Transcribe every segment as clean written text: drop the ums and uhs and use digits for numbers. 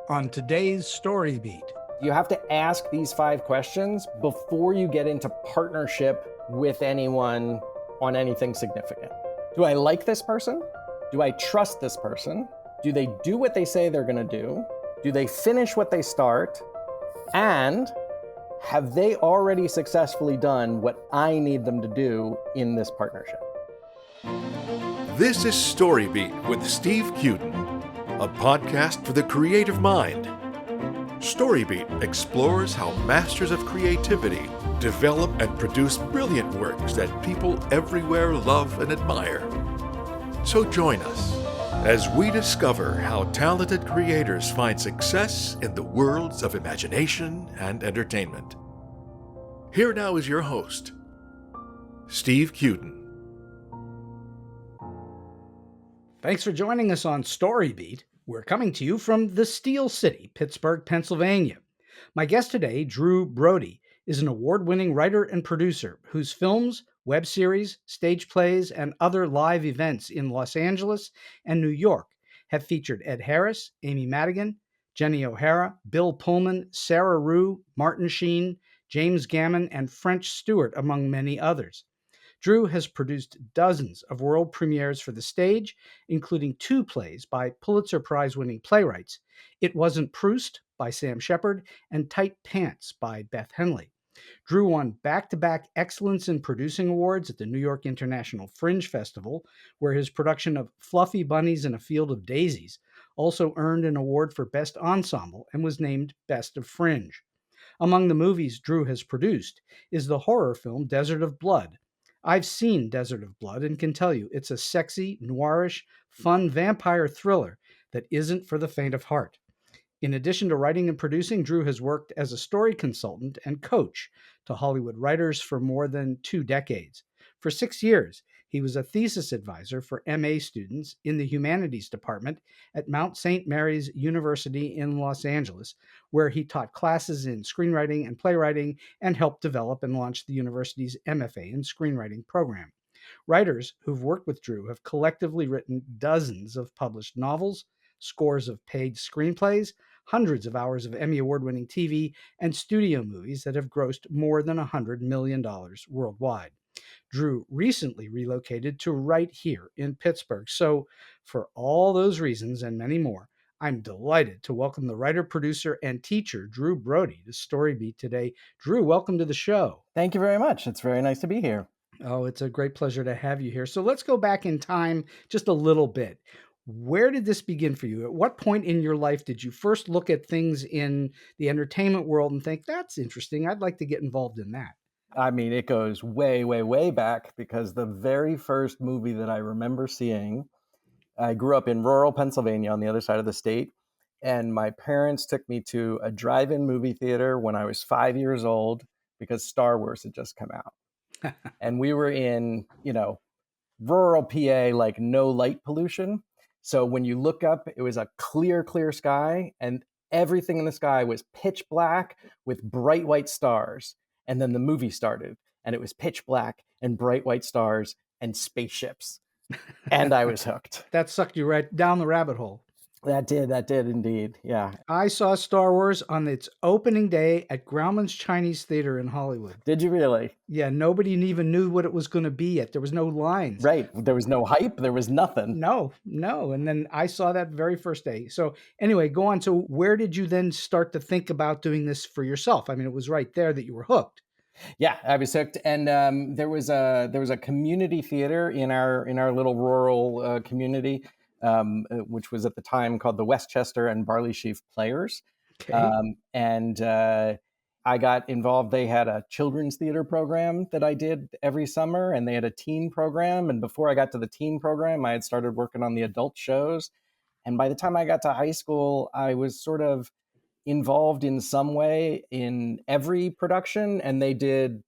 on today's StoryBeat. You have to ask these 5 questions before you get into partnership with anyone on anything significant. Do I like this person? Do I trust this person? Do they do what they say they're going to do? Do they finish what they start? And have they already successfully done what I need them to do in this partnership? This is StoryBeat with Steve Cuden, a podcast for the creative mind. StoryBeat explores how masters of creativity develop and produce brilliant works that people everywhere love and admire. So join us as we discover how talented creators find success in the worlds of imagination and entertainment. Here now is your host, Steve Cuden. Thanks for joining us on StoryBeat. We're coming to you from the Steel City, Pittsburgh, Pennsylvania. My guest today, Drew Brody, is an award-winning writer and producer whose films, web series, stage plays, and other live events in Los Angeles and New York have featured Ed Harris, Amy Madigan, Jenny O'Hara, Bill Pullman, Sara Rue, Martin Sheen, James Gammon, and French Stewart, among many others. Drew has produced dozens of world premieres for the stage, including 2 plays by Pulitzer Prize winning playwrights, It Wasn't Proust by Sam Shepard and Tight Pants by Beth Henley. Drew won back-to-back Excellence in Producing Awards at the New York International Fringe Festival, where his production of Fluffy Bunnies in a Field of Daisies also earned an award for Best Ensemble and was named Best of Fringe. Among the movies Drew has produced is the horror film Desert of Blood. I've seen Desert of Blood and can tell you it's a sexy, noirish, fun vampire thriller that isn't for the faint of heart. In addition to writing and producing, Drew has worked as a story consultant and coach to Hollywood writers for more than 2 decades. For 6 years, he was a thesis advisor for MA students in the humanities department at Mount St. Mary's University in Los Angeles, where he taught classes in screenwriting and playwriting and helped develop and launch the university's MFA in screenwriting program. Writers who've worked with Drew have collectively written dozens of published novels, scores of paid screenplays, hundreds of hours of Emmy Award-winning TV, and studio movies that have grossed more than $100 million worldwide. Drew recently relocated to right here in Pittsburgh. So for all those reasons and many more, I'm delighted to welcome the writer, producer, and teacher, Drew Brody, to StoryBeat today. Drew, welcome to the show. Thank you very much. It's very nice to be here. Oh, it's a great pleasure to have you here. So let's go back in time just a little bit. Where did this begin for you? At what point in your life did you first look at things in the entertainment world and think, that's interesting, I'd like to get involved in that? I mean, it goes way, way, way back because the very first movie that I remember seeing, I grew up in rural Pennsylvania on the other side of the state, and my parents took me to a drive-in movie theater when I was 5 years old because Star Wars had just come out. And we were in, rural PA, like no light pollution. So when you look up, it was a clear, clear sky, and everything in the sky was pitch black with bright white stars. And then the movie started, and it was pitch black and bright white stars and spaceships. And I was hooked. That sucked you right down the rabbit hole. That did indeed. Yeah. I saw Star Wars on its opening day at Grauman's Chinese Theater in Hollywood. Did you really? Yeah, nobody even knew what it was going to be yet. There was no lines. Right. There was no hype. There was nothing. No. And then I saw that very first day. So anyway, go on. So where did you then start to think about doing this for yourself? I mean, it was right there that you were hooked. Yeah, I was hooked, and there was a community theater in our little rural community, which was at the time called the Westchester and Barley Sheaf Players. Okay. And I got involved. They had a children's theater program that I did every summer, and they had a teen program. And before I got to the teen program, I had started working on the adult shows. And by the time I got to high school, I was sort of involved in some way in every production, and they did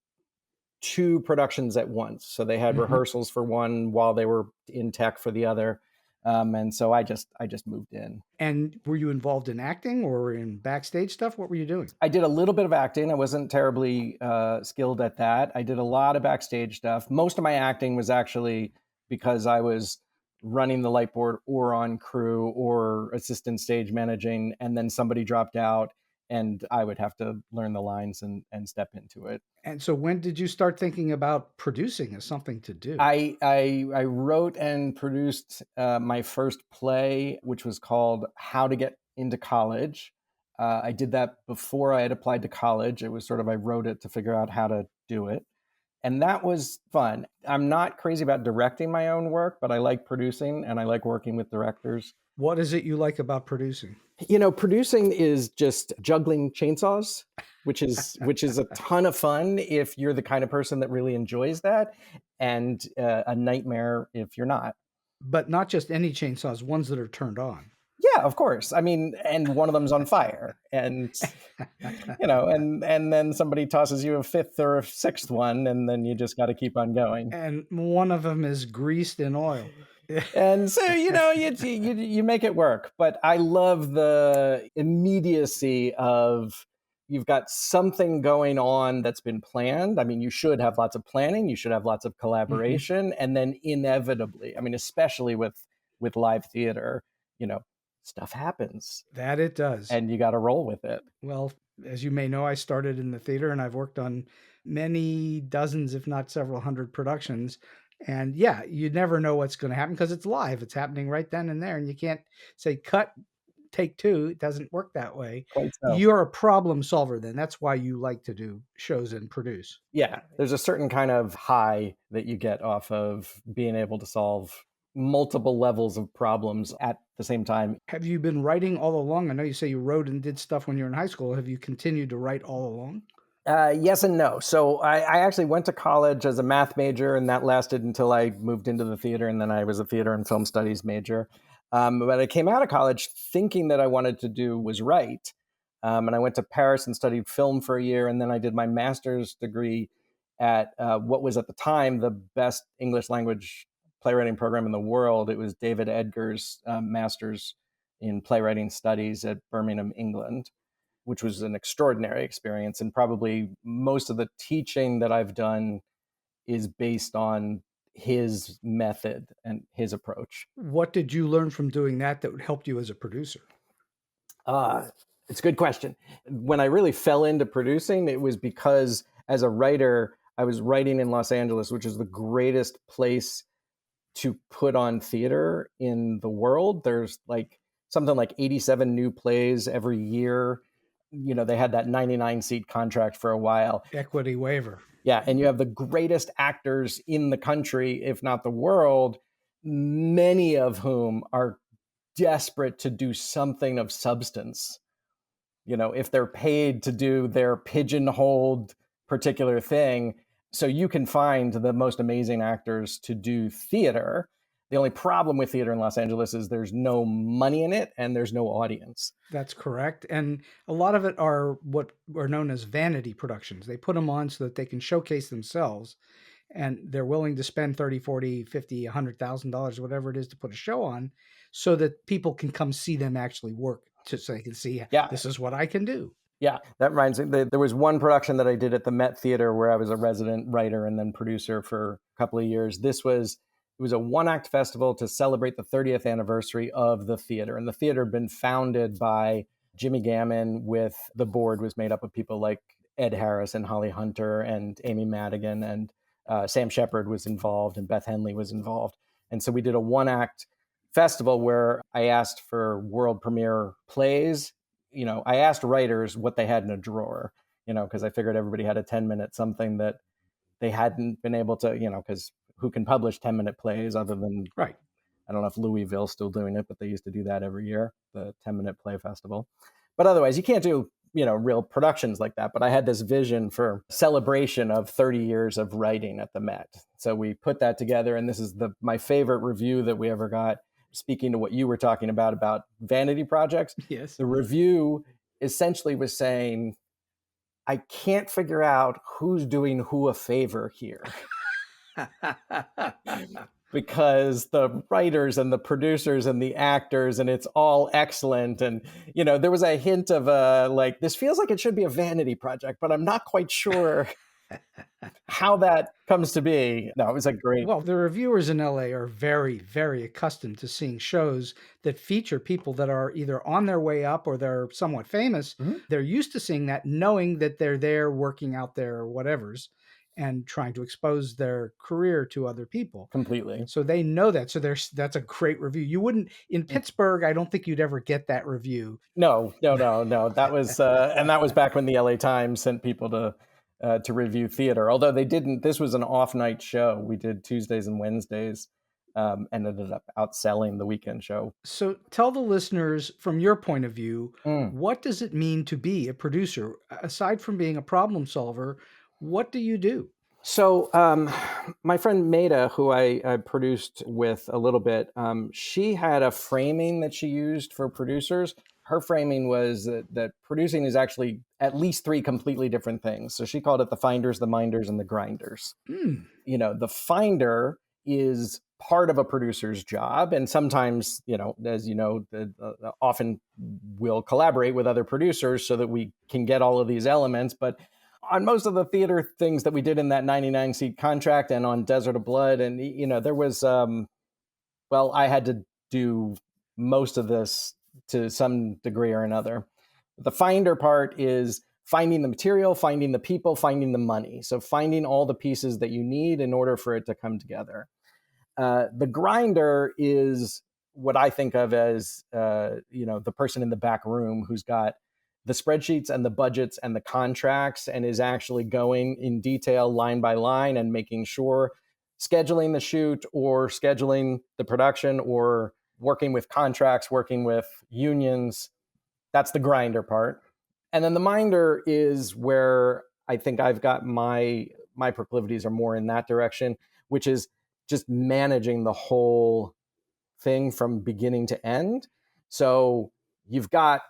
2 productions at once. So they had rehearsals for one while they were in tech for the other. And so I just moved in. And were you involved in acting or in backstage stuff? What were you doing? I did a little bit of acting. I wasn't terribly skilled at that. I did a lot of backstage stuff. Most of my acting was actually because I was running the light board or on crew or assistant stage managing, and then somebody dropped out and I would have to learn the lines and step into it. And so when did you start thinking about producing as something to do? I wrote and produced my first play, which was called How to Get into College. I did that before I had applied to college. It was sort of, I wrote it to figure out how to do it. And that was fun. I'm not crazy about directing my own work, but I like producing and I like working with directors. What is it you like about producing? Producing is just juggling chainsaws, which is a ton of fun if you're the kind of person that really enjoys that, and a nightmare if you're not. But not just any chainsaws, ones that are turned on. Yeah, of course. I mean, and one of them's on fire, and and then somebody tosses you a fifth or a sixth one, and then you just got to keep on going. And one of them is greased in oil. And so, you make it work. But I love the immediacy of, you've got something going on that's been planned. I mean, you should have lots of planning, you should have lots of collaboration, and then inevitably, I mean, especially with live theater, stuff happens. That it does. And you got to roll with it. Well, as you may know, I started in the theater and I've worked on many dozens, if not several hundred productions. And yeah, you never know what's going to happen because it's live. It's happening right then and there. And you can't say cut, take two. It doesn't work that way. Quite so. You're a problem solver then. That's why you like to do shows and produce. Yeah. There's a certain kind of high that you get off of being able to solve multiple levels of problems at the same time. Have you been writing all along? I know you say you wrote and did stuff when you were in high school. Have you continued to write all along? Yes and no. So I actually went to college as a math major, and that lasted until I moved into the theater, and then I was a theater and film studies major. But I came out of college thinking that I wanted to do was write. And I went to Paris and studied film for a year, and then I did my master's degree at what was at the time the best English language playwriting program in the world. It was David Edgar's master's in playwriting studies at Birmingham, England, which was an extraordinary experience. And probably most of the teaching that I've done is based on his method and his approach. What did you learn from doing that helped you as a producer? It's a good question. When I really fell into producing, it was because as a writer, I was writing in Los Angeles, which is the greatest place to put on theater in the world. There's something like 87 new plays every year. They had that 99 seat contract for a while. Equity waiver. Yeah. And you have the greatest actors in the country, if not the world, many of whom are desperate to do something of substance. If they're paid to do their pigeonholed particular thing. So you can find the most amazing actors to do theater. The only problem with theater in Los Angeles is there's no money in it and there's no audience. That's correct. And a lot of it are what are known as vanity productions. They put them on so that they can showcase themselves, and they're willing to spend $30, $40, $50, $100,000, whatever it is, to put a show on so that people can come see them actually work, so they can see, This is what I can do. Yeah, that reminds me. There was one production that I did at the Met Theater where I was a resident writer and then producer for a couple of years. It was a one-act festival to celebrate the 30th anniversary of the theater. And the theater had been founded by Jimmy Gammon. The board was made up of people like Ed Harris and Holly Hunter and Amy Madigan, and Sam Shepard was involved and Beth Henley was involved. And so we did a one-act festival where I asked for world premiere plays. I asked writers what they had in a drawer, because I figured everybody had a 10-minute something that they hadn't been able to, because who can publish 10-minute plays other than, right? I don't know if Louisville's still doing it, but they used to do that every year, the 10-minute play festival. But otherwise, you can't do, real productions like that. But I had this vision for celebration of 30 years of writing at the Met. So we put that together, and this is my favorite review that we ever got. Speaking to what you were talking about vanity projects, yes, the review essentially was saying, I can't figure out who's doing who a favor here. Because the writers and the producers and the actors, and it's all excellent. And, there was a hint of this feels like it should be a vanity project, but I'm not quite sure How that comes to be, no, it was a great. Well, the reviewers in LA are very, very accustomed to seeing shows that feature people that are either on their way up or they're somewhat famous. Mhm. They're used to seeing that, knowing that they're there working out their whatevers and trying to expose their career to other people. Completely. So they know that. So that's a great review. You wouldn't in Pittsburgh, I don't think you'd ever get that review. No. That was, and that was back when the LA Times sent people to review theater. Although they didn't. This was an off night show. We did Tuesdays and Wednesdays, and ended up outselling the weekend show. So tell the listeners from your point of view, Mm. what does it mean to be a producer? Aside from being a problem solver, what do you do? So, my friend Maida, who I produced with a little bit, she had a framing that she used for producers. Her framing was that producing is actually at least three completely different things. So she called it the finders, the minders, and the grinders. Hmm. The finder is part of a producer's job, and sometimes, as you know, often we'll collaborate with other producers so that we can get all of these elements. But on most of the theater things that we did in that 99 seat contract and on Desert of Blood, and there was I had to do most of this to some degree or another. The finder part is finding the material, finding the people, finding the money. So finding all the pieces that you need in order for it to come together. The grinder is what I think of as the person in the back room who's got the spreadsheets and the budgets and the contracts and is actually going in detail line by line and making sure, scheduling the shoot or scheduling the production or working with contracts, working with unions. That's the grinder part. And then the minder is where I think I've got my proclivities are more in that direction, which is just managing the whole thing from beginning to end. So you've got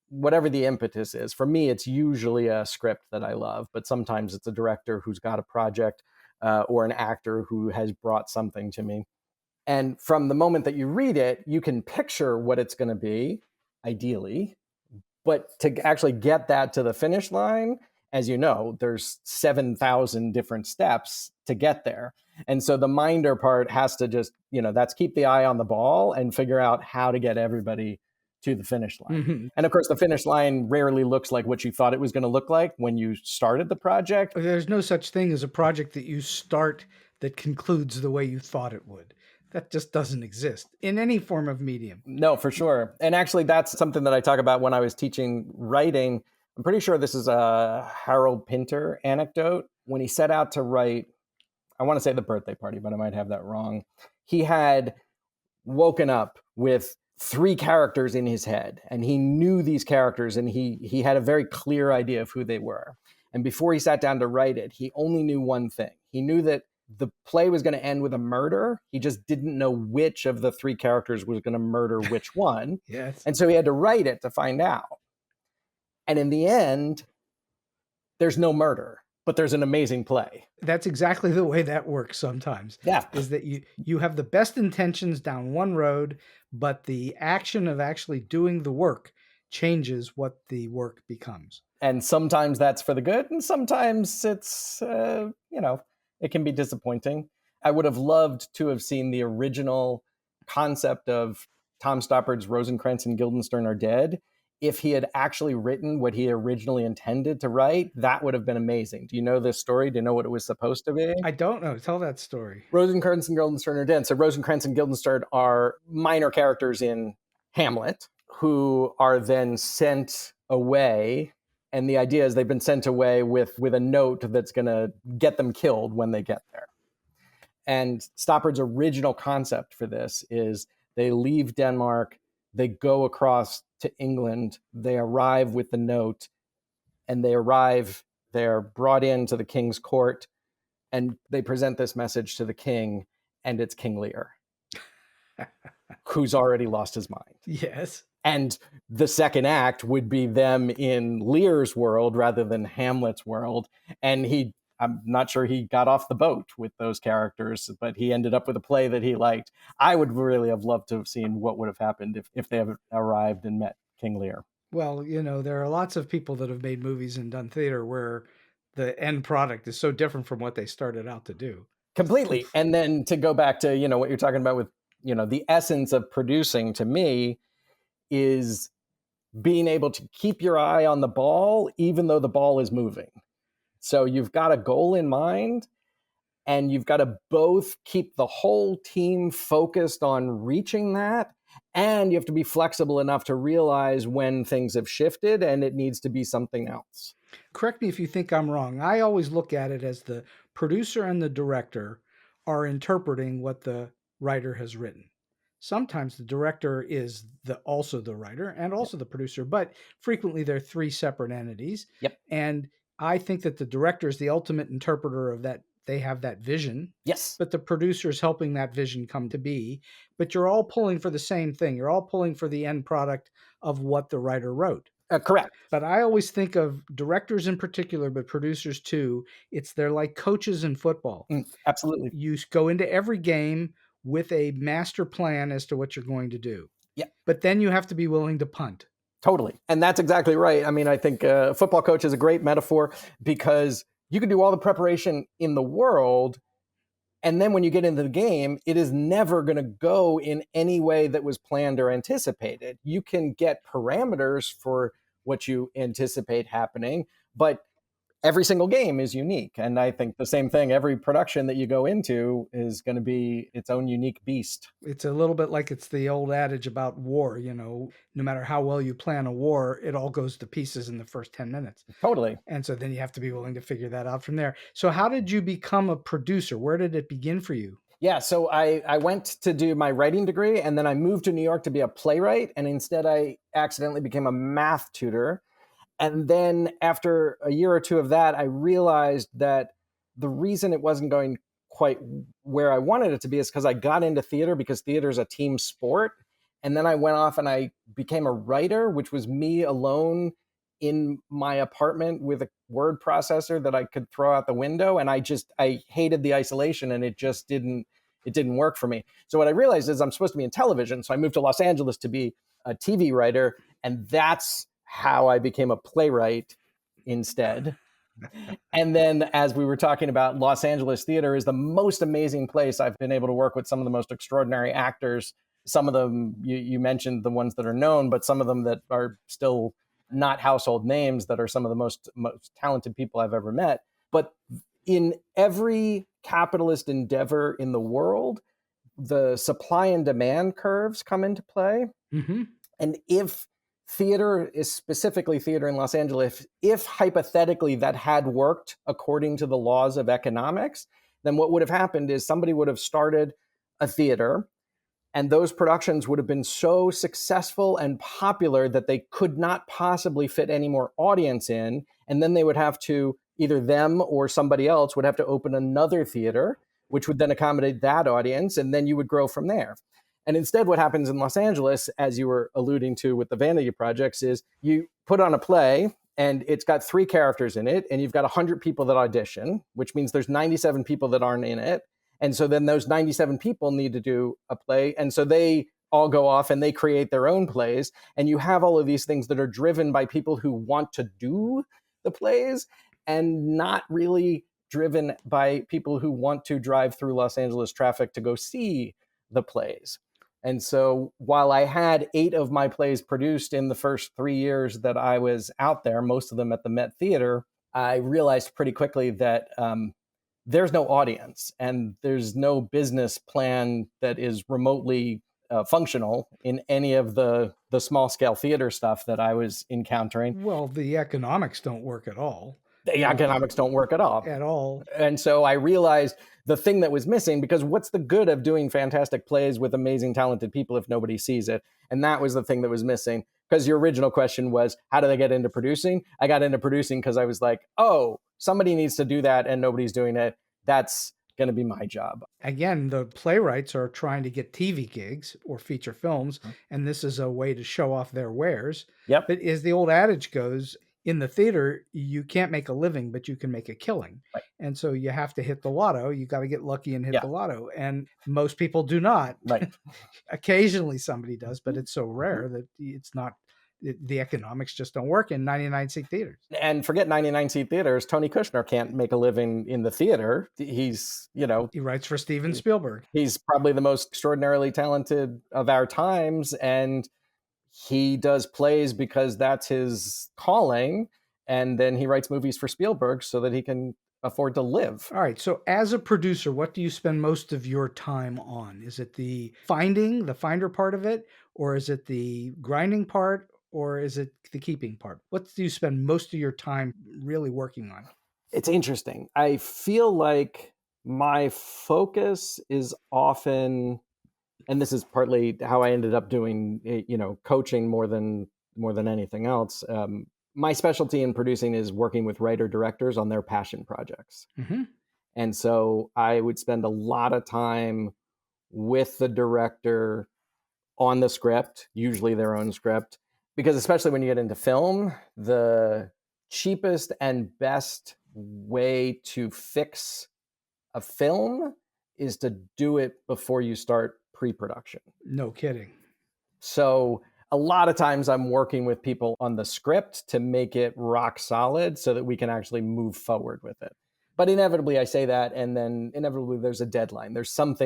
whatever the impetus is. For me, it's usually a script that I love, but sometimes it's a director who's got a project or an actor who has brought something to me. And from the moment that you read it, you can picture what it's going to be, ideally. But to actually get that to the finish line, as you know, there's 7,000 different steps to get there. And so the minder part has to just, that's keep the eye on the ball and figure out how to get everybody to the finish line. Mm-hmm. And of course, the finish line rarely looks like what you thought it was going to look like when you started the project. There's no such thing as a project that you start that concludes the way you thought it would. That just doesn't exist in any form of medium. No, for sure. And actually, that's something that I talk about when I was teaching writing. I'm pretty sure this is a Harold Pinter anecdote. When he set out to write, I want to say The Birthday Party, but I might have that wrong. He had woken up with 3 characters in his head, and he knew these characters, and he had a very clear idea of who they were. And before he sat down to write it, he only knew one thing. He knew that the play was going to end with a murder. He just didn't know which of the 3 characters was going to murder which one. Yes. And so he had to write it to find out. And in the end, there's no murder, but there's an amazing play. That's exactly the way that works sometimes. Yeah. Is that you have the best intentions down one road, but the action of actually doing the work changes what the work becomes. And sometimes that's for the good, and sometimes it's, it can be disappointing. I would have loved to have seen the original concept of Tom Stoppard's Rosencrantz and Guildenstern Are Dead. If he had actually written what he originally intended to write, that would have been amazing. Do you know this story? Do you know what it was supposed to be? I don't know. Tell that story. Rosencrantz and Guildenstern Are Dead. So Rosencrantz and Guildenstern are minor characters in Hamlet who are then sent away. And the idea is they've been sent away with a note that's going to get them killed when they get there. And Stoppard's original concept for this is they leave Denmark, they go across to England, they arrive with the note, and they're brought into the king's court, and they present this message to the king, and it's King Lear, who's already lost his mind. Yes. And the second act would be them in Lear's world rather than Hamlet's world. And I'm not sure he got off the boat with those characters, but he ended up with a play that he liked. I would really have loved to have seen what would have happened if they had arrived and met King Lear. Well, there are lots of people that have made movies and done theater where the end product is so different from what they started out to do. Completely. And then to go back to, what you're talking about with, the essence of producing to me is being able to keep your eye on the ball, even though the ball is moving. So you've got a goal in mind, and you've got to both keep the whole team focused on reaching that, and you have to be flexible enough to realize when things have shifted and it needs to be something else. Correct me if you think I'm wrong. I always look at it as the producer and the director are interpreting what the writer has written. Sometimes the director is also the writer and also the producer, but frequently they're three separate entities. Yep. And I think that the director is the ultimate interpreter of that. They have that vision. Yes. But the producer is helping that vision come to be. But you're all pulling for the same thing. You're all pulling for the end product of what the writer wrote. Correct. But I always think of directors in particular, but producers too. They're like coaches in football. Absolutely. You go into every game with a master plan as to what you're going to do. Yeah. But then you have to be willing to punt. Totally. And that's exactly right. I mean, I think a football coach is a great metaphor because you can do all the preparation in the world, and then when you get into the game, it is never going to go in any way that was planned or anticipated. You can get parameters for what you anticipate happening, but every single game is unique. And I think the same thing, every production that you go into is going to be its own unique beast. It's a little bit like it's the old adage about war, no matter how well you plan a war, it all goes to pieces in the first 10 minutes. Totally. And so then you have to be willing to figure that out from there. So how did you become a producer? Where did it begin for you? Yeah, so I went to do my writing degree, and then I moved to New York to be a playwright, and instead I accidentally became a math tutor. And then after a year or two of that, I realized that the reason it wasn't going quite where I wanted it to be is because I got into theater because theater is a team sport. And then I went off and I became a writer, which was me alone in my apartment with a word processor that I could throw out the window. And I hated the isolation, and it didn't work for me. So what I realized is I'm supposed to be in television. So I moved to Los Angeles to be a TV writer. And that's how I became a playwright instead. And then, as we were talking about, Los Angeles theater is the most amazing place. I've been able to work with some of the most extraordinary actors. Some of them, you mentioned the ones that are known, but some of them that are still not household names that are some of the most talented people I've ever met. But in every capitalist endeavor in the world, the supply and demand curves come into play. Mm-hmm. And if theater is specifically theater in Los Angeles, if hypothetically that had worked according to the laws of economics, then what would have happened is somebody would have started a theater, and those productions would have been so successful and popular that they could not possibly fit any more audience in. And then they would have to, either them or somebody else would have to open another theater, which would then accommodate that audience. And then you would grow from there. And instead, what happens in Los Angeles, as you were alluding to with the Vanity Projects, is you put on a play and it's got 3 characters in it, and you've got 100 people that audition, which means there's 97 people that aren't in it. And so then those 97 people need to do a play. And so they all go off and they create their own plays. And you have all of these things that are driven by people who want to do the plays and not really driven by people who want to drive through Los Angeles traffic to go see the plays. And so while I had 8 of my plays produced in the first 3 years that I was out there, most of them at the Met Theater, I realized pretty quickly that there's no audience and there's no business plan that is remotely functional in any of the small scale theater stuff that I was encountering. Well, the economics don't work at all. The economics don't work at all. At all. And so I realized the thing that was missing, because what's the good of doing fantastic plays with amazing, talented people if nobody sees it? And that was the thing that was missing. Because your original question was, how did I get into producing? I got into producing because I was like, oh, somebody needs to do that and nobody's doing it. That's going to be my job. Again, the playwrights are trying to get TV gigs or feature films, and this is a way to show off their wares. Yep. But as the old adage goes, in the theater, you can't make a living, but you can make a killing. Right. And so you have to hit the lotto. You got to get lucky and hit the lotto. And most people do not. Right. Occasionally somebody does, but it's so rare that The economics just don't work in 99-seat theaters. And forget 99-seat theaters. Tony Kushner can't make a living in the theater. He's, He writes for Steven Spielberg. He's probably the most extraordinarily talented of our times. And he does plays because that's his calling. And then he writes movies for Spielberg so that he can afford to live. All right. So as a producer, what do you spend most of your time on? Is it the finder part of it? Or is it the grinding part? Or is it the keeping part? What do you spend most of your time really working on? It's interesting. I feel like my focus is often, and this is partly how I ended up doing, coaching more than anything else. My specialty in producing is working with writer-directors on their passion projects. Mm-hmm. And so I would spend a lot of time with the director on the script, usually their own script, because especially when you get into film, the cheapest and best way to fix a film is to do it before you start pre-production. No kidding. So a lot of times I'm working with people on the script to make it rock solid so that we can actually move forward with it. But inevitably I say that, and then inevitably there's a deadline. There's some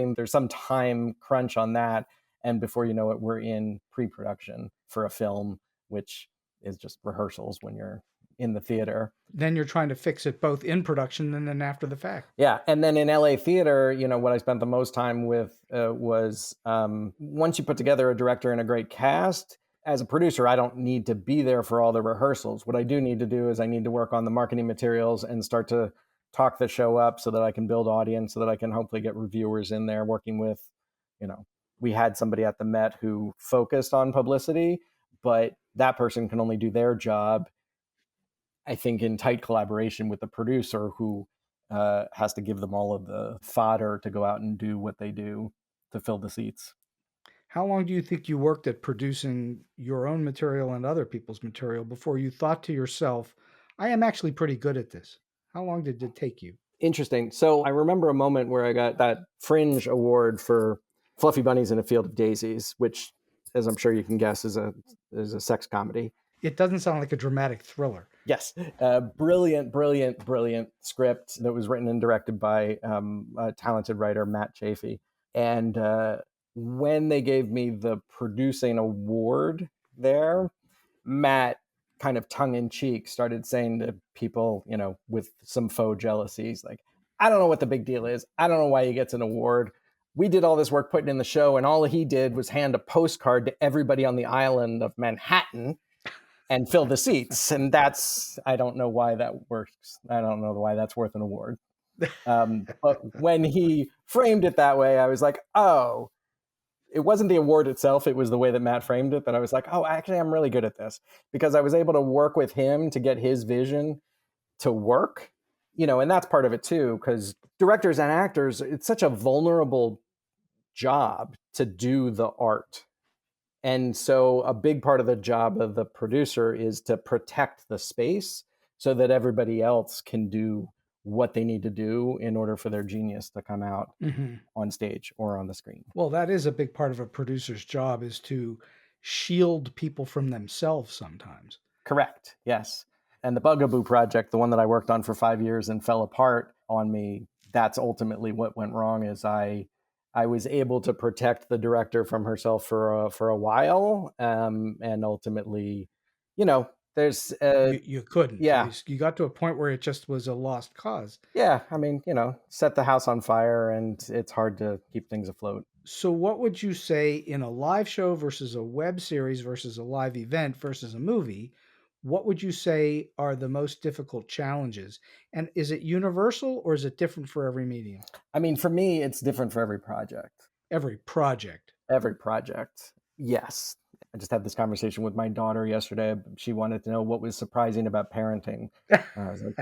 time crunch on that. And before you know it, we're in pre-production for a film, which is just rehearsals when you're in the theater. Then you're trying to fix it both in production and then after the fact. Yeah. And then in LA theater, what I spent the most time with was once you put together a director and a great cast, as a producer, I don't need to be there for all the rehearsals. What I do need to do is I need to work on the marketing materials and start to talk the show up so that I can build audience, so that I can hopefully get reviewers in there working with, we had somebody at the Met who focused on publicity, but that person can only do their job, I think, in tight collaboration with the producer who has to give them all of the fodder to go out and do what they do to fill the seats. How long do you think you worked at producing your own material and other people's material before you thought to yourself, I am actually pretty good at this? How long did it take you? Interesting. So I remember a moment where I got that Fringe award for Fluffy Bunnies in a Field of Daisies, which, as I'm sure you can guess, is a sex comedy. It doesn't sound like a dramatic thriller. Yes. Brilliant script that was written and directed by a talented writer, Matt Chafee. And when they gave me the producing award there, Matt kind of tongue-in-cheek started saying to people, with some faux jealousies, like, I don't know what the big deal is. I don't know why he gets an award. We did all this work putting in the show, and all he did was hand a postcard to everybody on the island of Manhattan and fill the seats. And I don't know why that works. I don't know why that's worth an award. But when he framed it that way, I was like, oh, it wasn't the award itself. It was the way that Matt framed it that I was like, oh, actually, I'm really good at this, because I was able to work with him to get his vision to work, and that's part of it too, because directors and actors, it's such a vulnerable job to do the art. And so a big part of the job of the producer is to protect the space so that everybody else can do what they need to do in order for their genius to come out on stage or on the screen. Well, that is a big part of a producer's job, is to shield people from themselves sometimes. Correct. Yes. And the Bugaboo project, the one that I worked on for 5 years and fell apart on me, that's ultimately what went wrong. Is I was able to protect the director from herself for a while, and ultimately, there's you couldn't. Yeah, you got to a point where it just was a lost cause. Yeah, I mean, set the house on fire, and it's hard to keep things afloat. So what would you say in a live show versus a web series versus a live event versus a movie? What would you say are the most difficult challenges? And is it universal, or is it different for every medium? I mean, for me, it's different for every project. Every project. Yes. I just had this conversation with my daughter yesterday. She wanted to know what was surprising about parenting. I was like,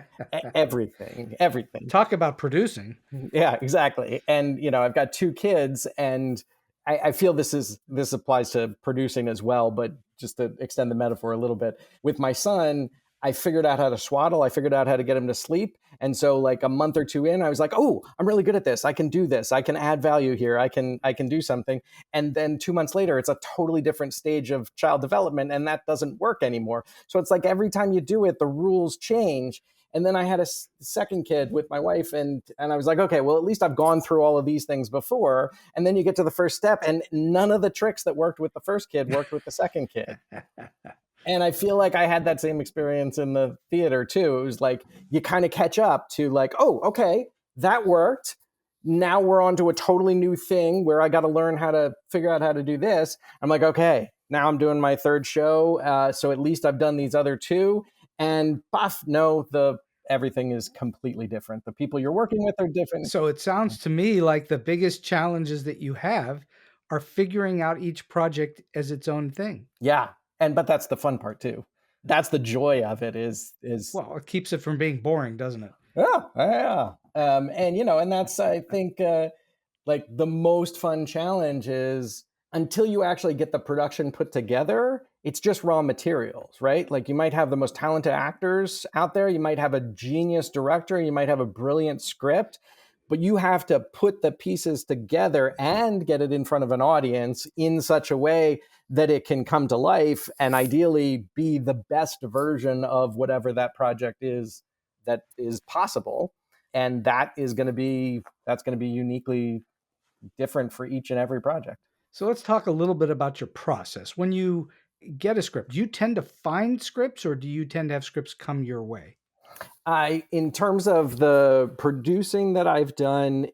everything. Talk about producing. Yeah, exactly. And, I've got 2 kids, and I feel this applies to producing as well, but just to extend the metaphor a little bit. With my son, I figured out how to swaddle. I figured out how to get him to sleep. And so like a month or two in, I was like, oh, I'm really good at this. I can do this. I can add value here. I can do something. And then 2 months later, it's a totally different stage of child development, and that doesn't work anymore. So it's like every time you do it, the rules change. And then I had a second kid with my wife, and I was like, okay, well, at least I've gone through all of these things before. And then you get to the first step, and none of the tricks that worked with the first kid worked with the second kid. And I feel like I had that same experience in the theater too. It was like you kind of catch up to like, oh, okay, that worked. Now we're on to a totally new thing where I got to learn how to figure out how to do this. I'm like, okay, now I'm doing my third show. So at least I've done these other two. And everything is completely different. The people you're working with are different. So it sounds to me like the biggest challenges that you have are figuring out each project as its own thing. Yeah. But that's the fun part too. That's the joy of it is well, it keeps it from being boring, doesn't it? Yeah. And that's, I think, like the most fun challenge is until you actually get the production put together, it's just raw materials, right? Like you might have the most talented actors out there. You might have a genius director. You might have a brilliant script, but you have to put the pieces together and get it in front of an audience in such a way that it can come to life and ideally be the best version of whatever that project is that is possible. And that's going to be uniquely different for each and every project. So let's talk a little bit about your process. When you get a script, do you tend to find scripts or do you tend to have scripts come your way? In terms of the producing that I've done,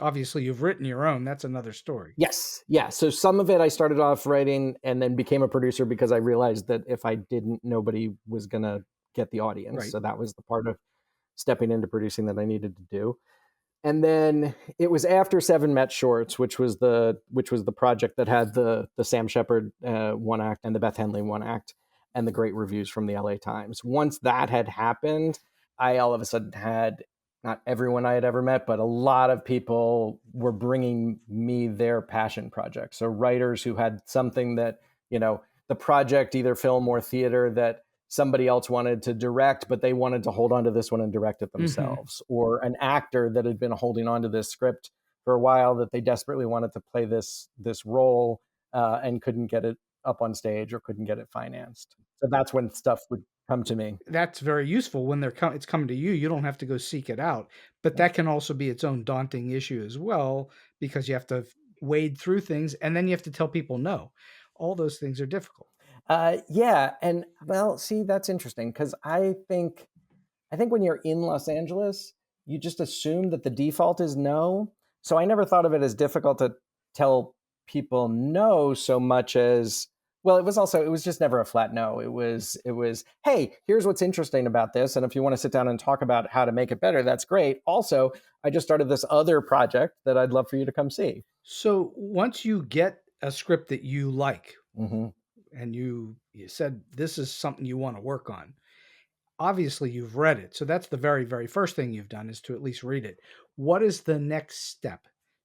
obviously you've written your own. That's another story. Yes. Yeah. So some of it I started off writing and then became a producer because I realized that if I didn't, nobody was going to get the audience. Right. So that was the part of stepping into producing that I needed to do. And then it was after Seven Met Shorts, which was the project that had the Sam Shepard one act and the Beth Henley one act and the great reviews from the LA Times. Once that had happened, I all of a sudden had not everyone I had ever met, but a lot of people were bringing me their passion projects. So writers who had something that, the project, either film or theater, that somebody else wanted to direct, but they wanted to hold on to this one and direct it themselves. Or an actor that had been holding on to this script for a while that they desperately wanted to play this role and couldn't get it up on stage or couldn't get it financed. So that's when stuff would come to me. That's very useful when it's coming to you. You don't have to go seek it out, but that can also be its own daunting issue as well, because you have to wade through things and then you have to tell people no. All those things are difficult. Yeah. And well, see, that's interesting because I think when you're in Los Angeles, you just assume that the default is no. So I never thought of it as difficult to tell people no so much as, well, it was just never a flat no. It was, hey, here's what's interesting about this. And if you want to sit down and talk about how to make it better, that's great. Also, I just started this other project that I'd love for you to come see. So once you get a script that you like, and you said this is something you want to work on, obviously you've read it. So that's the very, very first thing you've done is to at least read it. What is the next step?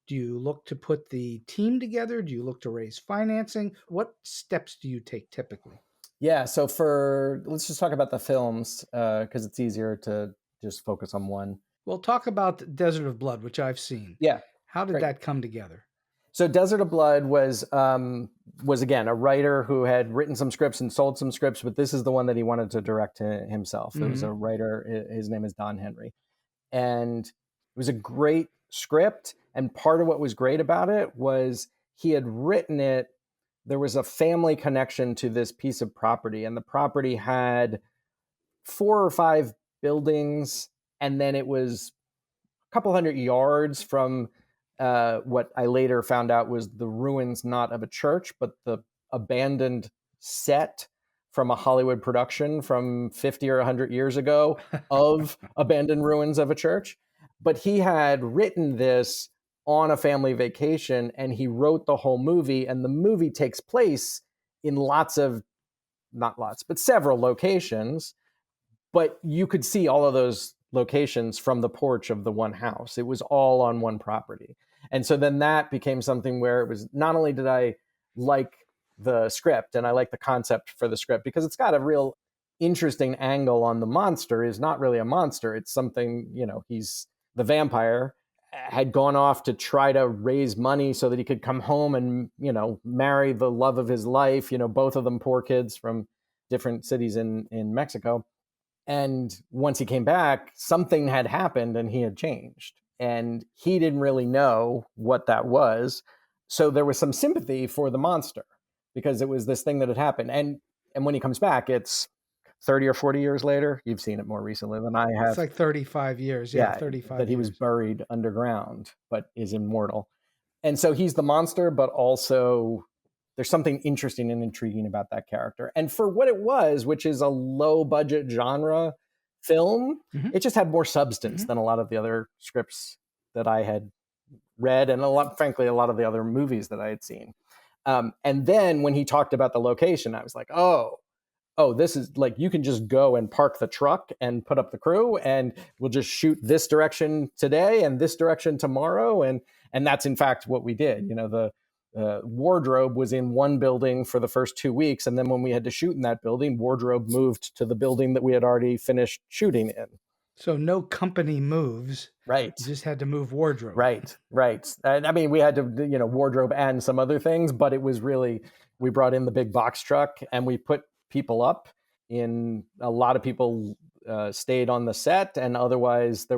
Do you look to put the team together? Do you look to raise financing? What steps do you take typically? Yeah. So let's just talk about the films because it's easier to just focus on one. Well, talk about Desert of Blood, which I've seen. Yeah. How did that come together? So Desert of Blood was again a writer who had written some scripts and sold some scripts, but this is the one that he wanted to direct himself. It was a writer. His name is Don Henry, and it was a great script. And part of what was great about it was he had written it. There was a family connection to this piece of property, and the property had 4 or 5 buildings, and then it was a couple hundred yards from what I later found out was the ruins, not of a church, but the abandoned set from a Hollywood production from 50 or 100 years ago of abandoned ruins of a church. But he had written this on a family vacation, and he wrote the whole movie, and the movie takes place in several locations, but you could see all of those locations from the porch of the one house. It was all on one property. And so then that became something where it was not only did I like the script and I like the concept for the script because it's got a real interesting angle on the monster is not really a monster. It's something, he's the vampire had gone off to try to raise money so that he could come home and, marry the love of his life, both of them poor kids from different cities in Mexico. And once he came back, something had happened and he had changed. And he didn't really know what that was. So there was some sympathy for the monster because it was this thing that had happened. And when he comes back, it's 30 or 40 years later. You've seen it more recently than I have. It's like 35 years. Yeah, 35 that he was buried underground, but is immortal. And so he's the monster, but also there's something interesting and intriguing about that character. And for what it was, which is a low budget genre film, it just had more substance than a lot of the other scripts that I had read and frankly, a lot of the other movies that I had seen. And then when he talked about the location, I was like, oh, this is like, you can just go and park the truck and put up the crew and we'll just shoot this direction today and this direction tomorrow. And that's in fact what we did. The wardrobe was in one building for the first 2 weeks. And then when we had to shoot in that building, wardrobe moved to the building that we had already finished shooting in. So no company moves. Right. You just had to move wardrobe. Right. I mean, we had to, wardrobe and some other things, but it was really, we brought in the big box truck and we put people up in, a lot of people stayed on the set, and otherwise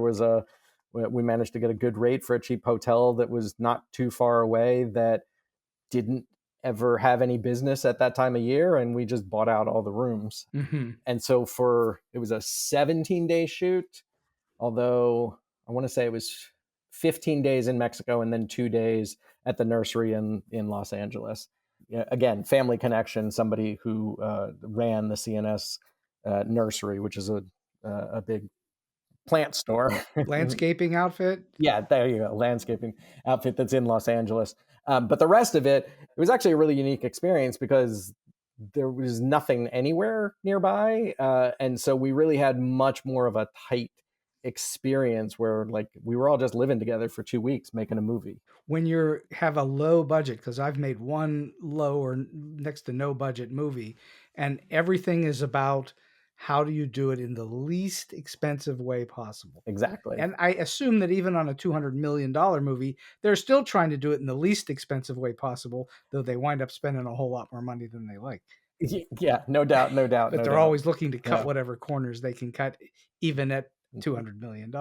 we managed to get a good rate for a cheap hotel that was not too far away that didn't ever have any business at that time of year, and we just bought out all the rooms. And so it was a 17-day shoot, although I want to say it was 15 days in Mexico and then 2 days at the nursery in Los Angeles. Again, family connection, somebody who ran the CNS nursery, which is a big plant store. Landscaping outfit? Yeah, there you go. Landscaping outfit that's in Los Angeles. But the rest of it was actually a really unique experience because there was nothing anywhere nearby. And so we really had much more of a tight experience where like we were all just living together for 2 weeks making a movie. When you have a low budget, because I've made one low or next to no budget movie, and everything is about how do you do it in the least expensive way possible. Exactly. And I assume that even on a $200 million movie, they're still trying to do it in the least expensive way possible, though they wind up spending a whole lot more money than they like. Yeah, no doubt. But they're always looking to cut whatever corners they can cut, even at $200 million.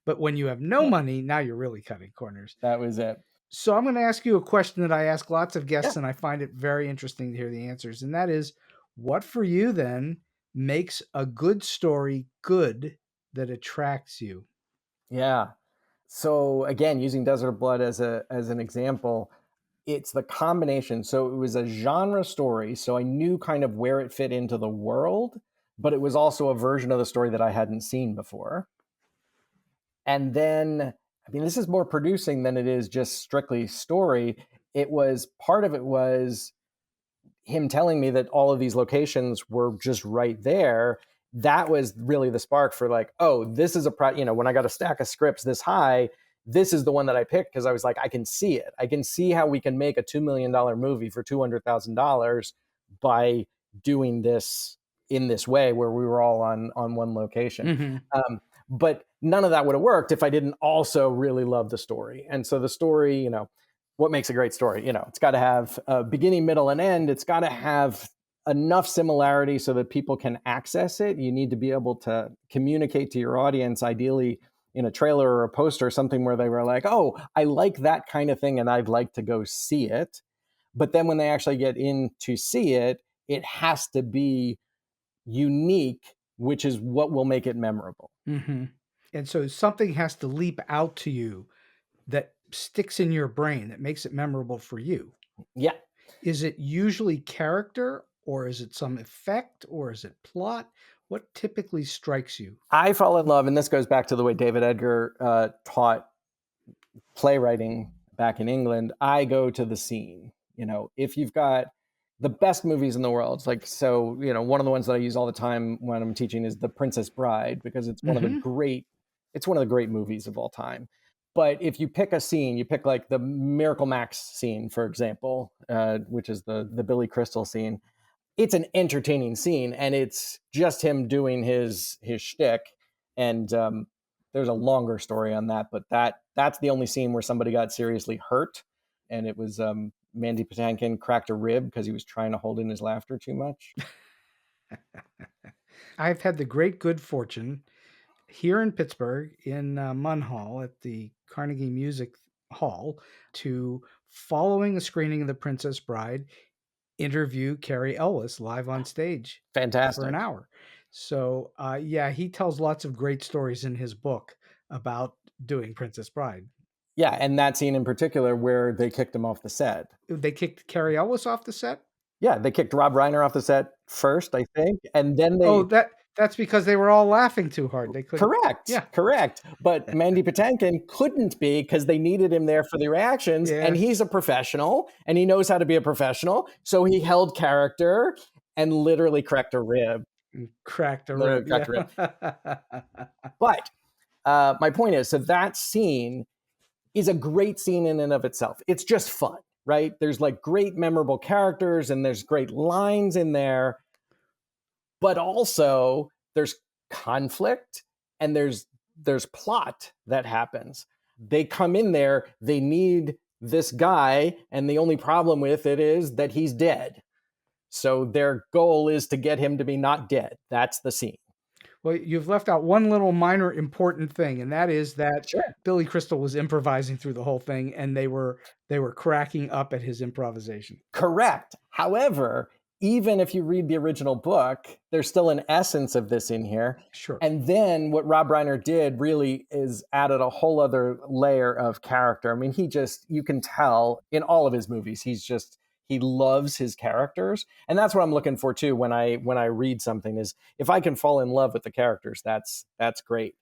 But when you have no money, now you're really cutting corners. That was it. So I'm going to ask you a question that I ask lots of guests, and I find it very interesting to hear the answers. And that is, what for you then makes a good story good that attracts you? Yeah. So again, using Desert of Blood as an example, it's the combination. So it was a genre story, so I knew kind of where it fit into the world, but it was also a version of the story that I hadn't seen before. And then, I mean, this is more producing than it is just strictly story. Part of it was him telling me that all of these locations were just right there. That was really the spark for like, oh, this is when I got a stack of scripts this high, this is the one that I picked because I was like, I can see it. I can see how we can make a $2 million movie for $200,000 by doing this in this way where we were all on one location. But none of that would have worked if I didn't also really love the story. And so the story, what makes a great story? It's got to have a beginning, middle, and end. It's got to have enough similarity so that people can access it. You need to be able to communicate to your audience, ideally in a trailer or a poster or something where they were like, oh, I like that kind of thing and I'd like to go see it. But then when they actually get in to see it, it has to be unique, which is what will make it memorable. And so something has to leap out to you that sticks in your brain, that makes it memorable for you. Yeah. Is it usually character, or is it some effect, or is it plot? What typically strikes you? I fall in love, and this goes back to the way David Edgar taught playwriting back in England. I go to the scene. If you've got the best movies in the world, it's like, so, one of the ones that I use all the time when I'm teaching is The Princess Bride, because it's one of the great movies of all time. But if you pick a scene, you pick like the Miracle Max scene, for example, which is the Billy Crystal scene. it's an entertaining scene, and it's just him doing his shtick. And there's a longer story on that, but that's the only scene where somebody got seriously hurt, and it was Mandy Patinkin cracked a rib because he was trying to hold in his laughter too much. I've had the great good fortune here in Pittsburgh in Munn Hall at the Carnegie Music Hall to, following a screening of The Princess Bride, interview Cary Elwes live on stage Fantastic. for an hour. So yeah, he tells lots of great stories in his book about doing Princess Bride. Yeah, and that scene in particular where they kicked him off the set. They kicked Cary Elwes off the set? Yeah, they kicked Rob Reiner off the set first, I think, and then they... Oh, that's because they were all laughing too hard. They couldn't. Correct. Yeah. Correct. But Mandy Patinkin couldn't be because they needed him there for the reactions. Yeah. And he's a professional and he knows how to be a professional. So he held character and literally cracked a rib. Cracked a Literally rib. cracked a rib. But my point is, so that scene is a great scene in and of itself. It's just fun, right? There's like great memorable characters and there's great lines in there. But also there's conflict and there's plot that happens. They come in there, they need this guy, and the only problem with it is that he's dead. So their goal is to get him to be not dead. That's the scene. Well, you've left out one little minor important thing, and that is that Sure. Billy Crystal was improvising through the whole thing, and they were cracking up at his improvisation. Correct. However, even if you read the original book, there's still an essence of this in here. Sure. And then what Rob Reiner did really is added a whole other layer of character. I mean, you can tell in all of his movies, he loves his characters. And that's what I'm looking for too when I read something, is if I can fall in love with the characters, that's great.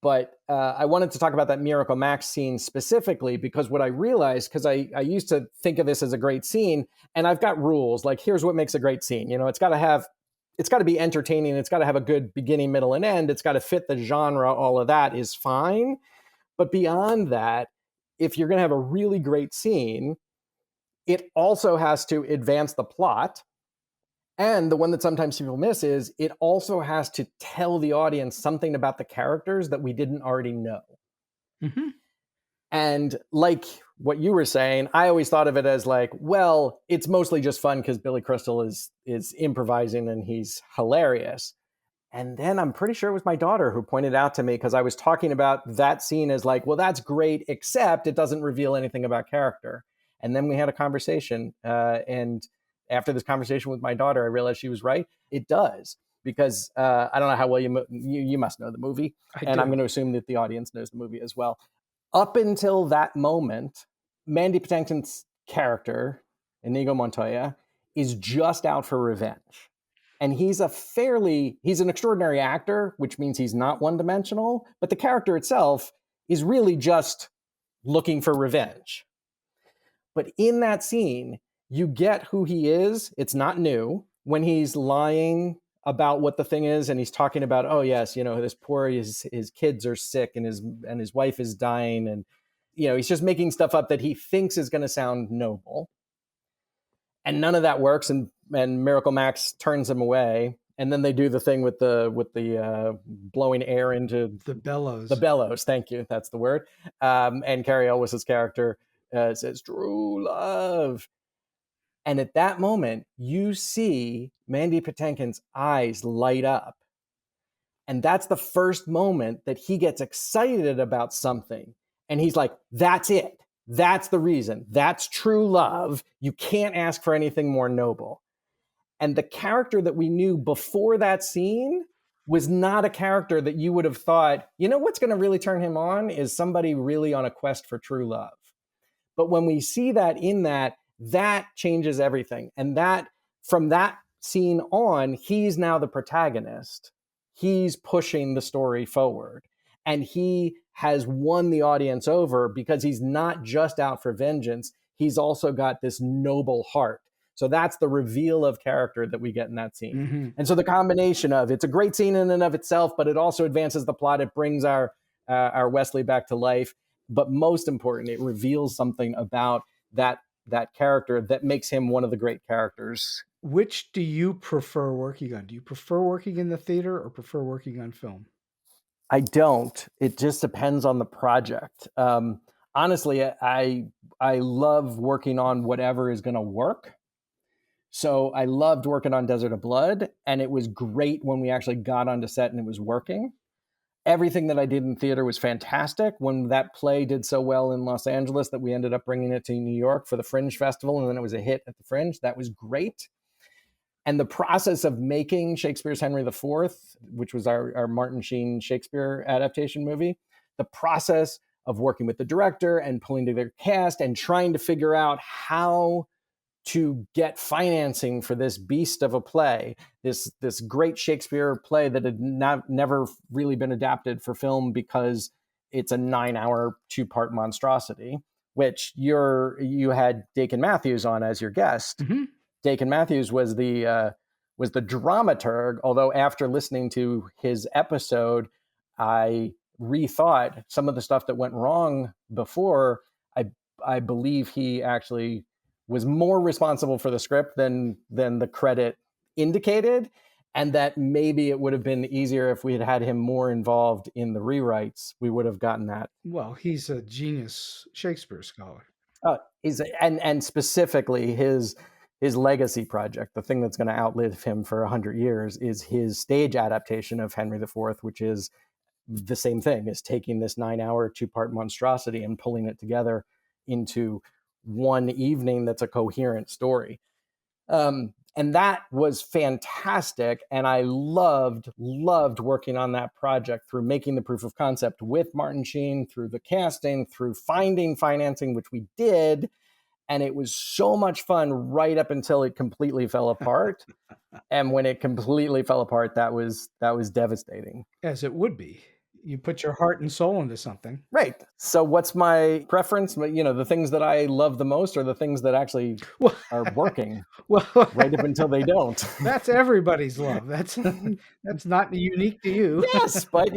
But I wanted to talk about that Miracle Max scene specifically because what I realized, because I used to think of this as a great scene, and I've got rules, like here's what makes a great scene. You know, it's got to be entertaining. It's got to have a good beginning, middle, and end. It's got to fit the genre. All of that is fine. But beyond that, if you're going to have a really great scene, it also has to advance the plot. And the one that sometimes people miss is it also has to tell the audience something about the characters that we didn't already know. Mm-hmm. And like what you were saying, I always thought of it as like, well, it's mostly just fun because Billy Crystal is improvising and he's hilarious. And then I'm pretty sure it was my daughter who pointed out to me, because I was talking about that scene as like, well, that's great, except it doesn't reveal anything about character. And then we had a conversation, and after this conversation with my daughter, I realized she was right. It does, because I don't know how well you must know the movie, and I'm going to assume that the audience knows the movie as well. Up until that moment, Mandy Patinkin's character, Inigo Montoya, is just out for revenge. And he's an extraordinary actor, which means he's not one-dimensional, but the character itself is really just looking for revenge. But in that scene, you get who he is. It's not new. When he's lying about what the thing is, and he's talking about, oh yes, you know, this poor, his kids are sick and his wife is dying, and you know, he's just making stuff up that he thinks is going to sound noble. And none of that works, and Miracle Max turns him away. And then they do the thing with the blowing air into the bellows. The bellows, thank you, that's the word. And Cary Elwes' character says, "True love." And at that moment, you see Mandy Patinkin's eyes light up. And that's the first moment that he gets excited about something. And he's like, that's it. That's the reason. That's true love. You can't ask for anything more noble. And the character that we knew before that scene was not a character that you would have thought, you know, what's going to really turn him on is somebody really on a quest for true love. But when we see that in that changes everything. And that from that scene on, he's now the protagonist. He's pushing the story forward. And he has won the audience over because he's not just out for vengeance. He's also got this noble heart. So that's the reveal of character that we get in that scene. Mm-hmm. And so the combination of it's a great scene in and of itself, but it also advances the plot. It brings our Wesley back to life. But most important, it reveals something about that character that makes him one of the great characters Which do you prefer working on? Do you prefer working in the theater or prefer working on film? I don't. It just depends on the project. Honestly, I love working on whatever is going to work. So I loved working on Desert of Blood, and it was great when we actually got onto set and it was working. Everything that I did in theater was fantastic. When that play did so well in Los Angeles that we ended up bringing it to New York for the Fringe Festival, and then it was a hit at the Fringe, that was great. And the process of making Shakespeare's Henry IV, which was our Martin Sheen Shakespeare adaptation movie, the process of working with the director and pulling together cast and trying to figure out how to get financing for this beast of a play, this great Shakespeare play that had never really been adapted for film because it's a 9-hour 2-part monstrosity, which you had Dakin Matthews on as your guest. Mm-hmm. Dakin Matthews was the dramaturg, although after listening to his episode, I rethought some of the stuff that went wrong before. I believe he actually was more responsible for the script than the credit indicated, and that maybe it would have been easier if we had had him more involved in the rewrites. We would have gotten that. Well, he's a genius Shakespeare scholar. And specifically his legacy project, the thing that's going to outlive him for 100 years, is his stage adaptation of Henry IV, which is the same thing, is taking this 9-hour 2-part monstrosity and pulling it together into one evening that's a coherent story. And that was fantastic. And I loved working on that project, through making the proof of concept with Martin Sheen, through the casting, through finding financing, which we did. And it was so much fun right up until it completely fell apart. And when it completely fell apart, that was devastating. As it would be. You put your heart and soul into something. Right. So what's my preference? The things that I love the most are the things that actually are working. Well, right up until they don't. That's everybody's love. That's not unique to you. Yes, but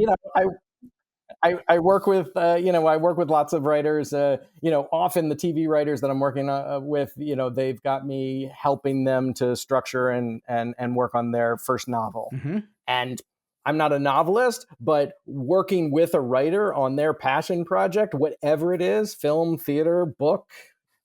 I work with lots of writers. Often the TV writers that I'm working with, they've got me helping them to structure and work on their first novel. Mm-hmm. And I'm not a novelist, but working with a writer on their passion project, whatever it is, film, theater, book,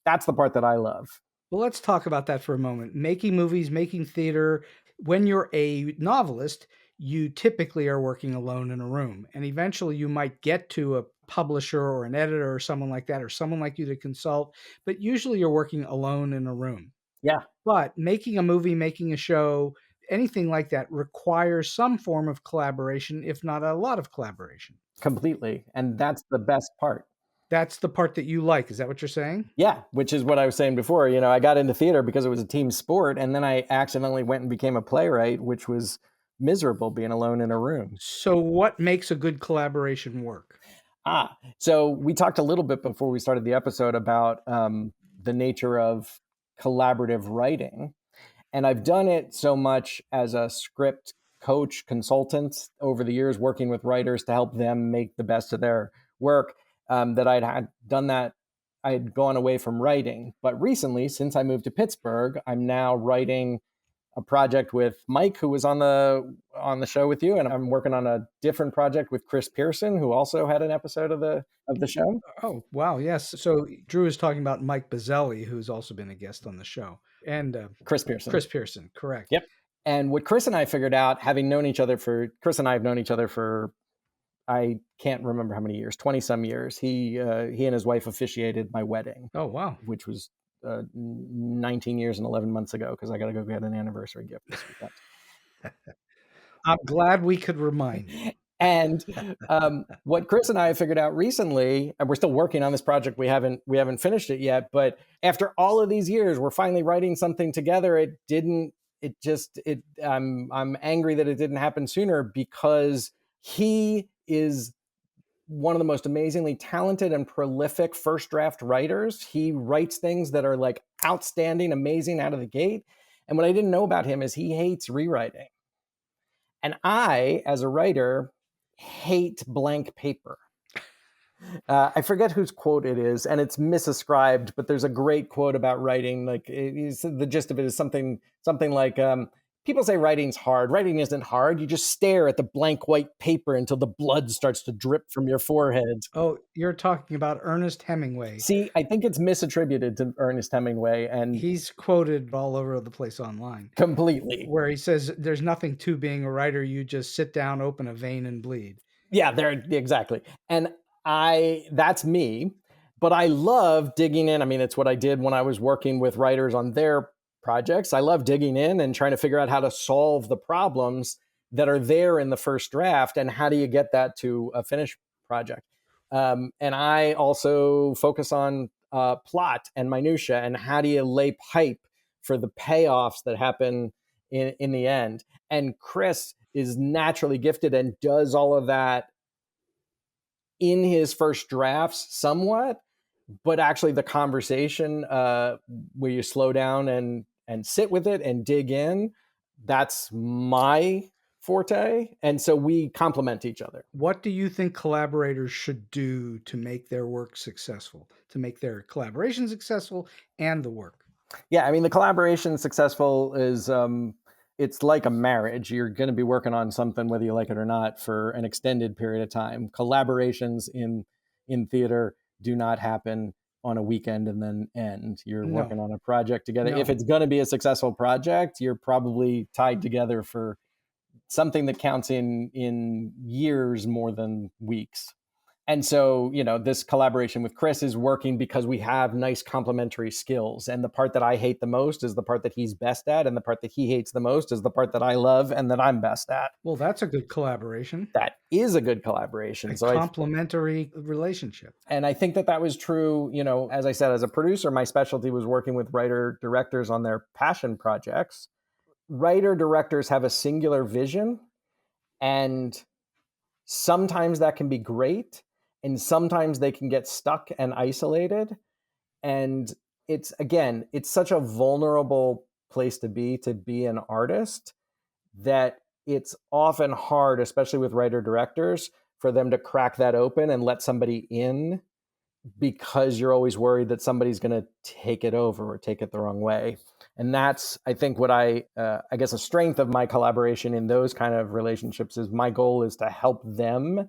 that's the part that I love. Well, let's talk about that for a moment. Making movies, making theater. When you're a novelist, you typically are working alone in a room. And eventually you might get to a publisher or an editor or someone like that, or someone like you to consult. But usually you're working alone in a room. Yeah. But making a movie, making a show, anything like that requires some form of collaboration, if not a lot of collaboration. Completely. And that's the best part. That's the part that you like. Is that what you're saying? Yeah, which is what I was saying before. I got into theater because it was a team sport, and then I accidentally went and became a playwright, which was miserable being alone in a room. So what makes a good collaboration work? So we talked a little bit before we started the episode about the nature of collaborative writing. And I've done it so much as a script coach, consultant over the years, working with writers to help them make the best of their work, that I had gone away from writing. But recently, since I moved to Pittsburgh, I'm now writing a project with Mike, who was on the show with you, and I'm working on a different project with Chris Pearson, who also had an episode of the show. Oh, wow, yes. So Drew is talking about Mike Bazzelli, who's also been a guest on the show, and Chris Pearson. Chris Pearson, correct. Yep. And what Chris and I figured out, Chris and I have known each other for, I can't remember how many years, 20 some years. He and his wife officiated my wedding. Oh, wow. Which was 19 years and 11 months ago, because I got to go get an anniversary gift this weekend. I'm glad we could remind you. And what Chris and I have figured out recently, and we're still working on this project, we haven't finished it yet, but after all of these years, we're finally writing something together. I'm angry that it didn't happen sooner, because he is one of the most amazingly talented and prolific first draft writers. He writes things that are like outstanding, amazing out of the gate. And what I didn't know about him is he hates rewriting. And I, as a writer, hate blank paper. I forget whose quote it is, and it's misascribed, but there's a great quote about writing. Like the gist of it is something like, people say writing's hard. Writing isn't hard. You just stare at the blank white paper until the blood starts to drip from your forehead. Oh, you're talking about Ernest Hemingway. See, I think it's misattributed to Ernest Hemingway, and He's quoted all over the place online, completely. where he says, "There's nothing to being a writer. You just sit down, open a vein, and bleed." Yeah, there exactly. And that's me, but I love digging in. I mean, it's what I did when I was working with writers on their projects. I love digging in and trying to figure out how to solve the problems that are there in the first draft, and how do you get that to a finished project. And I also focus on plot and minutia, and how do you lay pipe for the payoffs that happen in the end. And Chris is naturally gifted and does all of that in his first drafts somewhat, but actually the conversation where you slow down and sit with it and dig in, that's my forte. And so we complement each other. What do you think collaborators should do to make their work successful, to make their collaboration successful and the work? Yeah, I mean, the collaboration successful is it's like a marriage. You're going to be working on something whether you like it or not for an extended period of time. Collaborations in theater do not happen on a weekend and then end. You're No. working on a project together. No. If it's going to be a successful project, you're probably tied together for something that counts in years more than weeks. And so, this collaboration with Chris is working because we have nice complementary skills. And the part that I hate the most is the part that he's best at. And the part that he hates the most is the part that I love and that I'm best at. Well, that's a good collaboration. That is a good collaboration. A complementary relationship. And I think that was true, as I said, as a producer, my specialty was working with writer-directors on their passion projects. Writer-directors have a singular vision, and sometimes that can be great. And sometimes they can get stuck and isolated. And it's such a vulnerable place to be an artist, that it's often hard, especially with writer-directors, for them to crack that open and let somebody in, because you're always worried that somebody's going to take it over or take it the wrong way. And that's, I think, what I guess a strength of my collaboration in those kind of relationships is my goal is to help them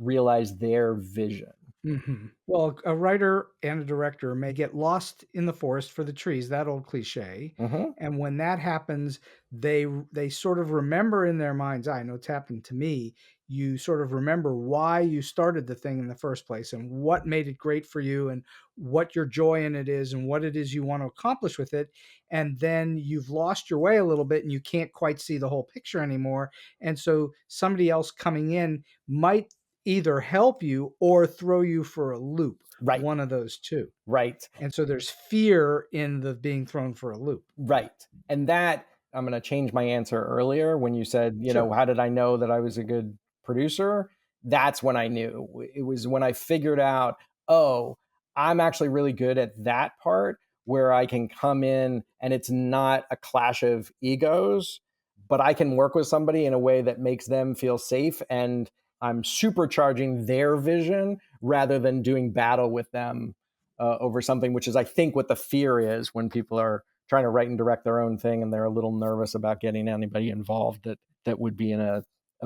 realize their vision. Mm-hmm. Well, a writer and a director may get lost in the forest for the trees, that old cliche. Mm-hmm. And when that happens, they sort of remember in their mind's eye, I know it's happened to me, you sort of remember why you started the thing in the first place and what made it great for you and what your joy in it is and what it is you want to accomplish with it. And then you've lost your way a little bit and you can't quite see the whole picture anymore. And so somebody else coming in might either help you or throw you for a loop. Right. One of those two. Right. And so there's fear in the being thrown for a loop. Right. And that, I'm going to change my answer earlier when you said, Sure. How did I know that I was a good producer? That's when I knew. It was when I figured out, oh, I'm actually really good at that part where I can come in and it's not a clash of egos, but I can work with somebody in a way that makes them feel safe, and I'm supercharging their vision rather than doing battle with them over something, which is, I think, what the fear is when people are trying to write and direct their own thing and they're a little nervous about getting anybody involved that would be in a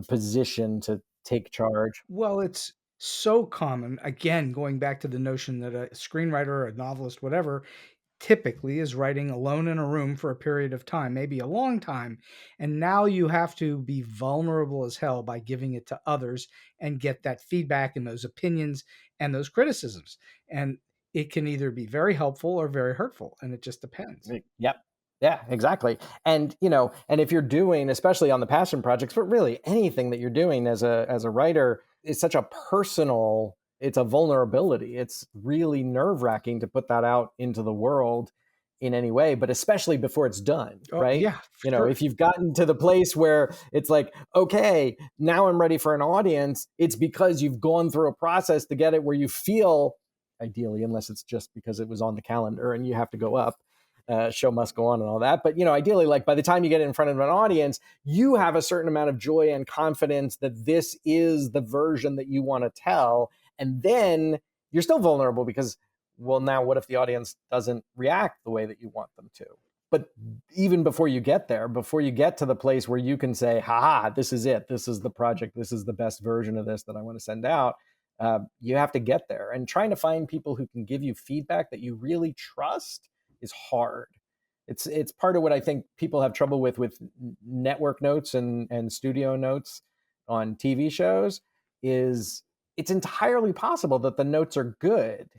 position to take charge. Well, it's so common, again, going back to the notion that a screenwriter or a novelist, whatever, typically is writing alone in a room for a period of time, maybe a long time. And now you have to be vulnerable as hell by giving it to others and get that feedback and those opinions and those criticisms. And it can either be very helpful or very hurtful. And it just depends. Yep. Yeah, exactly. And, and if you're doing, especially on the passion projects, but really anything that you're doing as a writer is such a personal, it's a vulnerability. It's really nerve-wracking to put that out into the world in any way, but especially before it's done, right? Yeah. Sure. If you've gotten to the place where it's like, okay, now I'm ready for an audience, it's because you've gone through a process to get it where you feel, ideally, unless it's just because it was on the calendar and you have to go up, show must go on and all that. But, ideally, like by the time you get in front of an audience, you have a certain amount of joy and confidence that this is the version that you want to tell. And then you're still vulnerable because, well, now what if the audience doesn't react the way that you want them to? But even before you get there, before you get to the place where you can say, ha, this is it. This is the project. This is the best version of this that I want to send out. You have to get there. And trying to find people who can give you feedback that you really trust is hard. It's part of what I think people have trouble with network notes and studio notes on TV shows is it's entirely possible that the notes are good,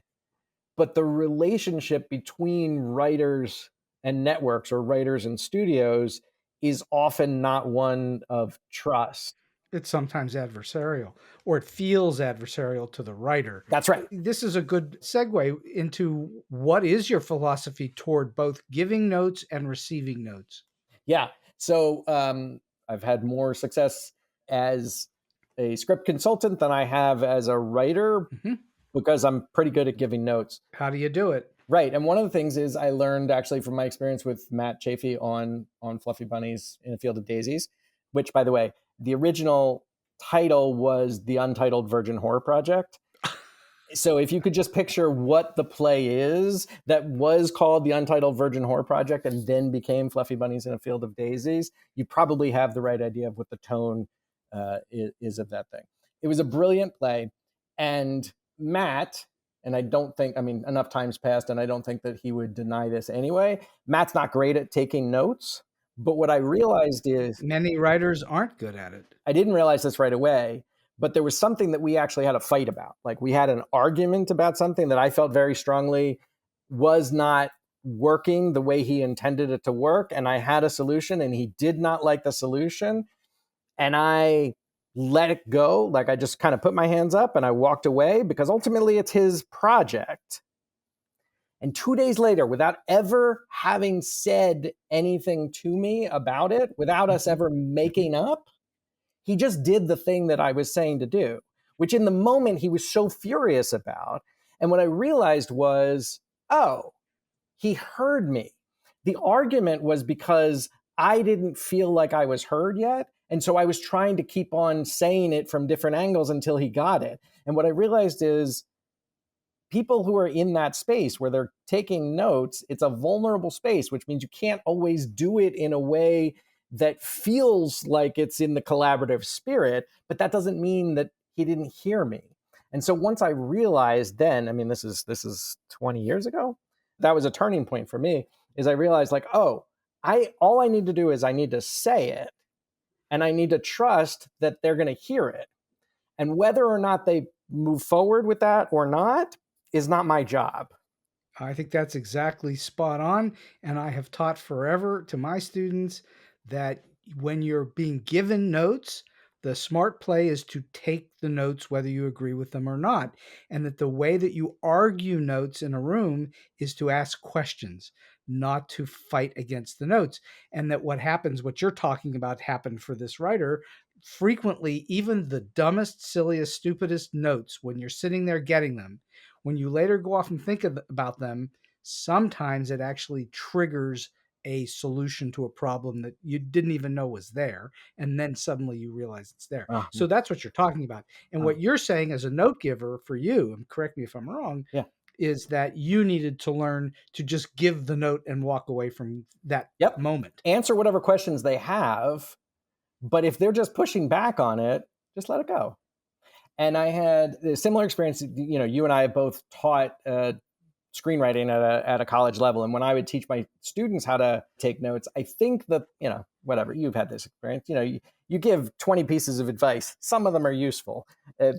but the relationship between writers and networks or writers and studios is often not one of trust. It's sometimes adversarial, or it feels adversarial to the writer. That's right. This is a good segue into what is your philosophy toward both giving notes and receiving notes? Yeah. So I've had more success as a script consultant than I have as a writer because I'm pretty good at giving notes. How do you do it? Right. And one of the things is I learned actually from my experience with Matt Chafee on Fluffy Bunnies in a Field of Daisies, which, by the way, the original title was The Untitled Virgin Horror Project. So if you could just picture what the play is that was called The Untitled Virgin Horror Project and then became Fluffy Bunnies in a Field of Daisies, you probably have the right idea of what the tone is of that thing. It was a brilliant play. And Matt, and I don't think, enough time's passed, and I don't think that he would deny this anyway. Matt's not great at taking notes, but what I realized is... Many writers aren't good at it. I didn't realize this right away, but there was something that we actually had a fight about. Like we had an argument about something that I felt very strongly was not working the way he intended it to work, and I had a solution, and he did not like the solution, and I let it go. Like I just kind of put my hands up and I walked away because ultimately it's his project. And 2 days later, without ever having said anything to me about it, without us ever making up, he just did the thing that I was saying to do, which in the moment he was so furious about. And what I realized was, oh, he heard me. The argument was because I didn't feel like I was heard yet. And so I was trying to keep on saying it from different angles until he got it. And what I realized is people who are in that space where they're taking notes, it's a vulnerable space, which means you can't always do it in a way that feels like it's in the collaborative spirit, but that doesn't mean that he didn't hear me. And so once I realized then, this is 20 years ago, that was a turning point for me, is I realized like, oh, all I need to do is I need to say it. And I need to trust that they're going to hear it. And whether or not they move forward with that or not is not my job. I think that's exactly spot on. And I have taught forever to my students that when you're being given notes, the smart play is to take the notes whether you agree with them or not. And that the way that you argue notes in a room is to ask questions, not to fight against the notes. And that what you're talking about happened for this writer. Frequently, even the dumbest, silliest, stupidest notes, when you're sitting there getting them, when you later go off and think about them, sometimes it actually triggers a solution to a problem that you didn't even know was there. And then suddenly you realize it's there. So that's what you're talking about. And what you're saying as a note giver for you, and correct me if I'm wrong, is that you needed to learn to just give the note and walk away from that moment. Answer whatever questions they have. But if they're just pushing back on it, just let it go. And I had a similar experience. You and I have both taught screenwriting at a college level. And when I would teach my students how to take notes, I think that, whatever, you've had this experience, you give 20 pieces of advice. Some of them are useful.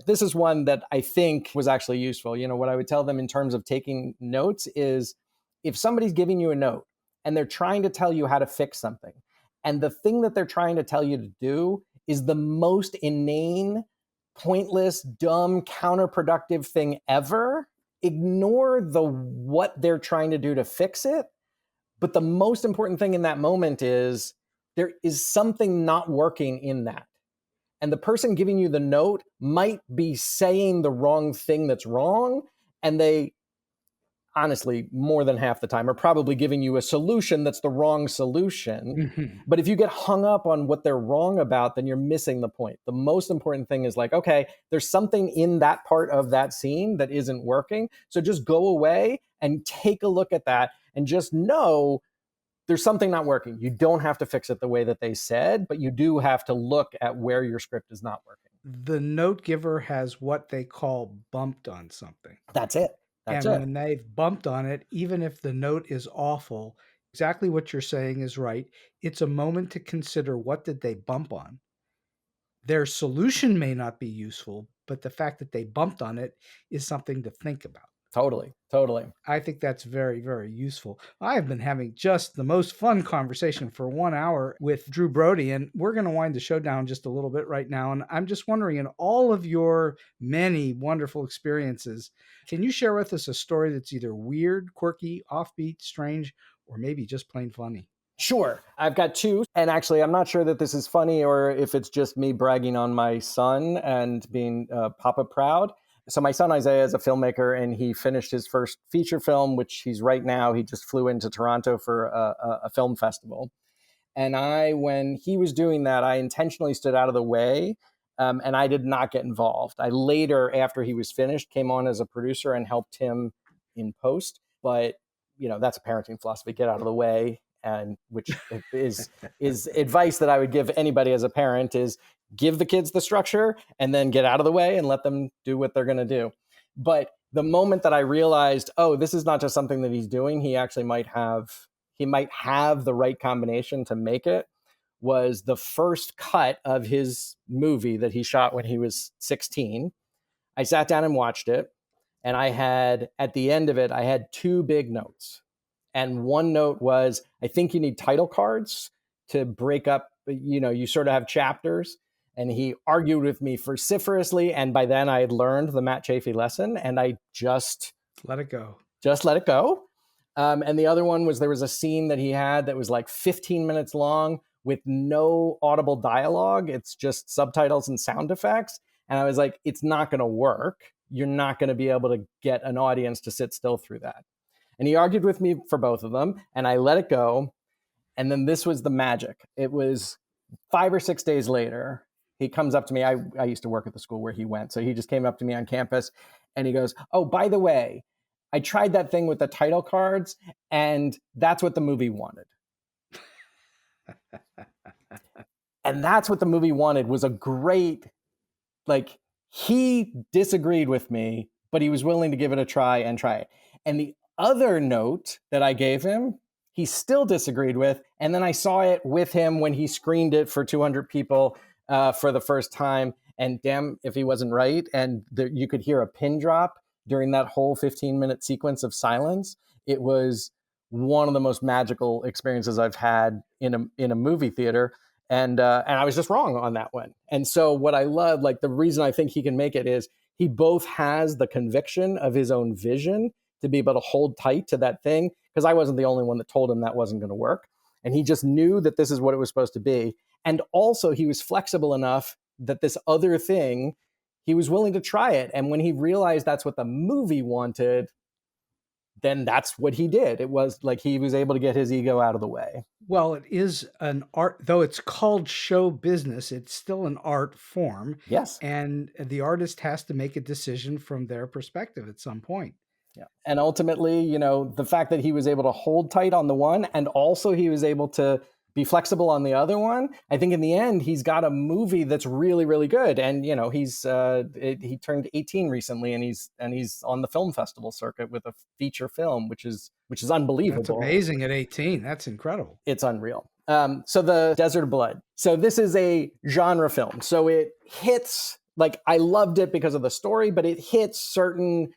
This is one that I think was actually useful. What I would tell them in terms of taking notes is if somebody's giving you a note and they're trying to tell you how to fix something, and the thing that they're trying to tell you to do is the most inane, pointless, dumb, counterproductive thing ever, ignore what they're trying to do to fix it. But the most important thing in that moment is there is something not working in that. And the person giving you the note might be saying the wrong thing that's wrong. And honestly, more than half the time are probably giving you a solution that's the wrong solution. Mm-hmm. But if you get hung up on what they're wrong about, then you're missing the point. The most important thing is like, okay, there's something in that part of that scene that isn't working. So just go away and take a look at that and just know there's something not working. You don't have to fix it the way that they said, but you do have to look at where your script is not working. The note giver has what they call bumped on something. That's it. That's and it. when they've bumped on it, even if the note is awful, exactly what you're saying is right. It's a moment to consider, what did they bump on? Their solution may not be useful, but the fact that they bumped on it is something to think about. Totally. I think that's very, very useful. I have been having just the most fun conversation for 1 hour with Drew Brody, and we're going to wind the show down just a little bit right now. And I'm just wondering, in all of your many wonderful experiences, can you share with us a story that's either weird, quirky, offbeat, strange, or maybe just plain funny? Sure. I've got two. And actually, I'm not sure that this is funny or if it's just me bragging on my son and being Papa proud. So my son Isaiah is a filmmaker, and he finished his first feature film, which he's right now. He just flew into Toronto for a film festival. And when he was doing that, I intentionally stood out of the way, and I did not get involved. I later, after he was finished, came on as a producer and helped him in post. But, that's a parenting philosophy: get out of the way. And which is advice that I would give anybody as a parent, is give the kids the structure and then get out of the way and let them do what they're going to do. But the moment that I realized, oh, this is not just something that he's doing, he actually might have the right combination to make it, was the first cut of his movie that he shot when he was 16. I sat down and watched it, and at the end of it, I had two big notes. And one note was, I think you need title cards to break up, you sort of have chapters. And he argued with me vociferously. And by then I had learned the Matt Chafee lesson, and I just let it go. And the other one was, there was a scene that he had that was like 15 minutes long with no audible dialogue. It's just subtitles and sound effects. And I was like, it's not going to work. You're not going to be able to get an audience to sit still through that. And he argued with me for both of them, and I let it go. And then this was the magic. It was 5 or 6 days later. He comes up to me. I used to work at the school where he went. So he just came up to me on campus, and he goes, oh, by the way, I tried that thing with the title cards, and that's what the movie wanted. And that's what the movie wanted, was a great, he disagreed with me, but he was willing to give it a try and try it. And the other note that I gave him, he still disagreed with. And then I saw it with him when he screened it for 200 people for the first time. And damn if he wasn't right. And you could hear a pin drop during that whole 15-minute sequence of silence. It was one of the most magical experiences I've had in a movie theater. And I was just wrong on that one. And so what I love, the reason I think he can make it, is he both has the conviction of his own vision to be able to hold tight to that thing, because I wasn't the only one that told him that wasn't going to work. And he just knew that this is what it was supposed to be. And also he was flexible enough that this other thing, he was willing to try it. And when he realized that's what the movie wanted, then that's what he did. It was like he was able to get his ego out of the way. Well, it is an art, though it's called show business, it's still an art form. Yes. And the artist has to make a decision from their perspective at some point. Yeah. And ultimately, the fact that he was able to hold tight on the one, and also he was able to be flexible on the other one, I think in the end, he's got a movie that's really, really good. And, he turned 18 recently, and he's on the film festival circuit with a feature film, which is unbelievable. That's amazing at 18. That's incredible. It's unreal. So the Desert of Blood. So this is a genre film. So it hits, I loved it because of the story, but it hits certain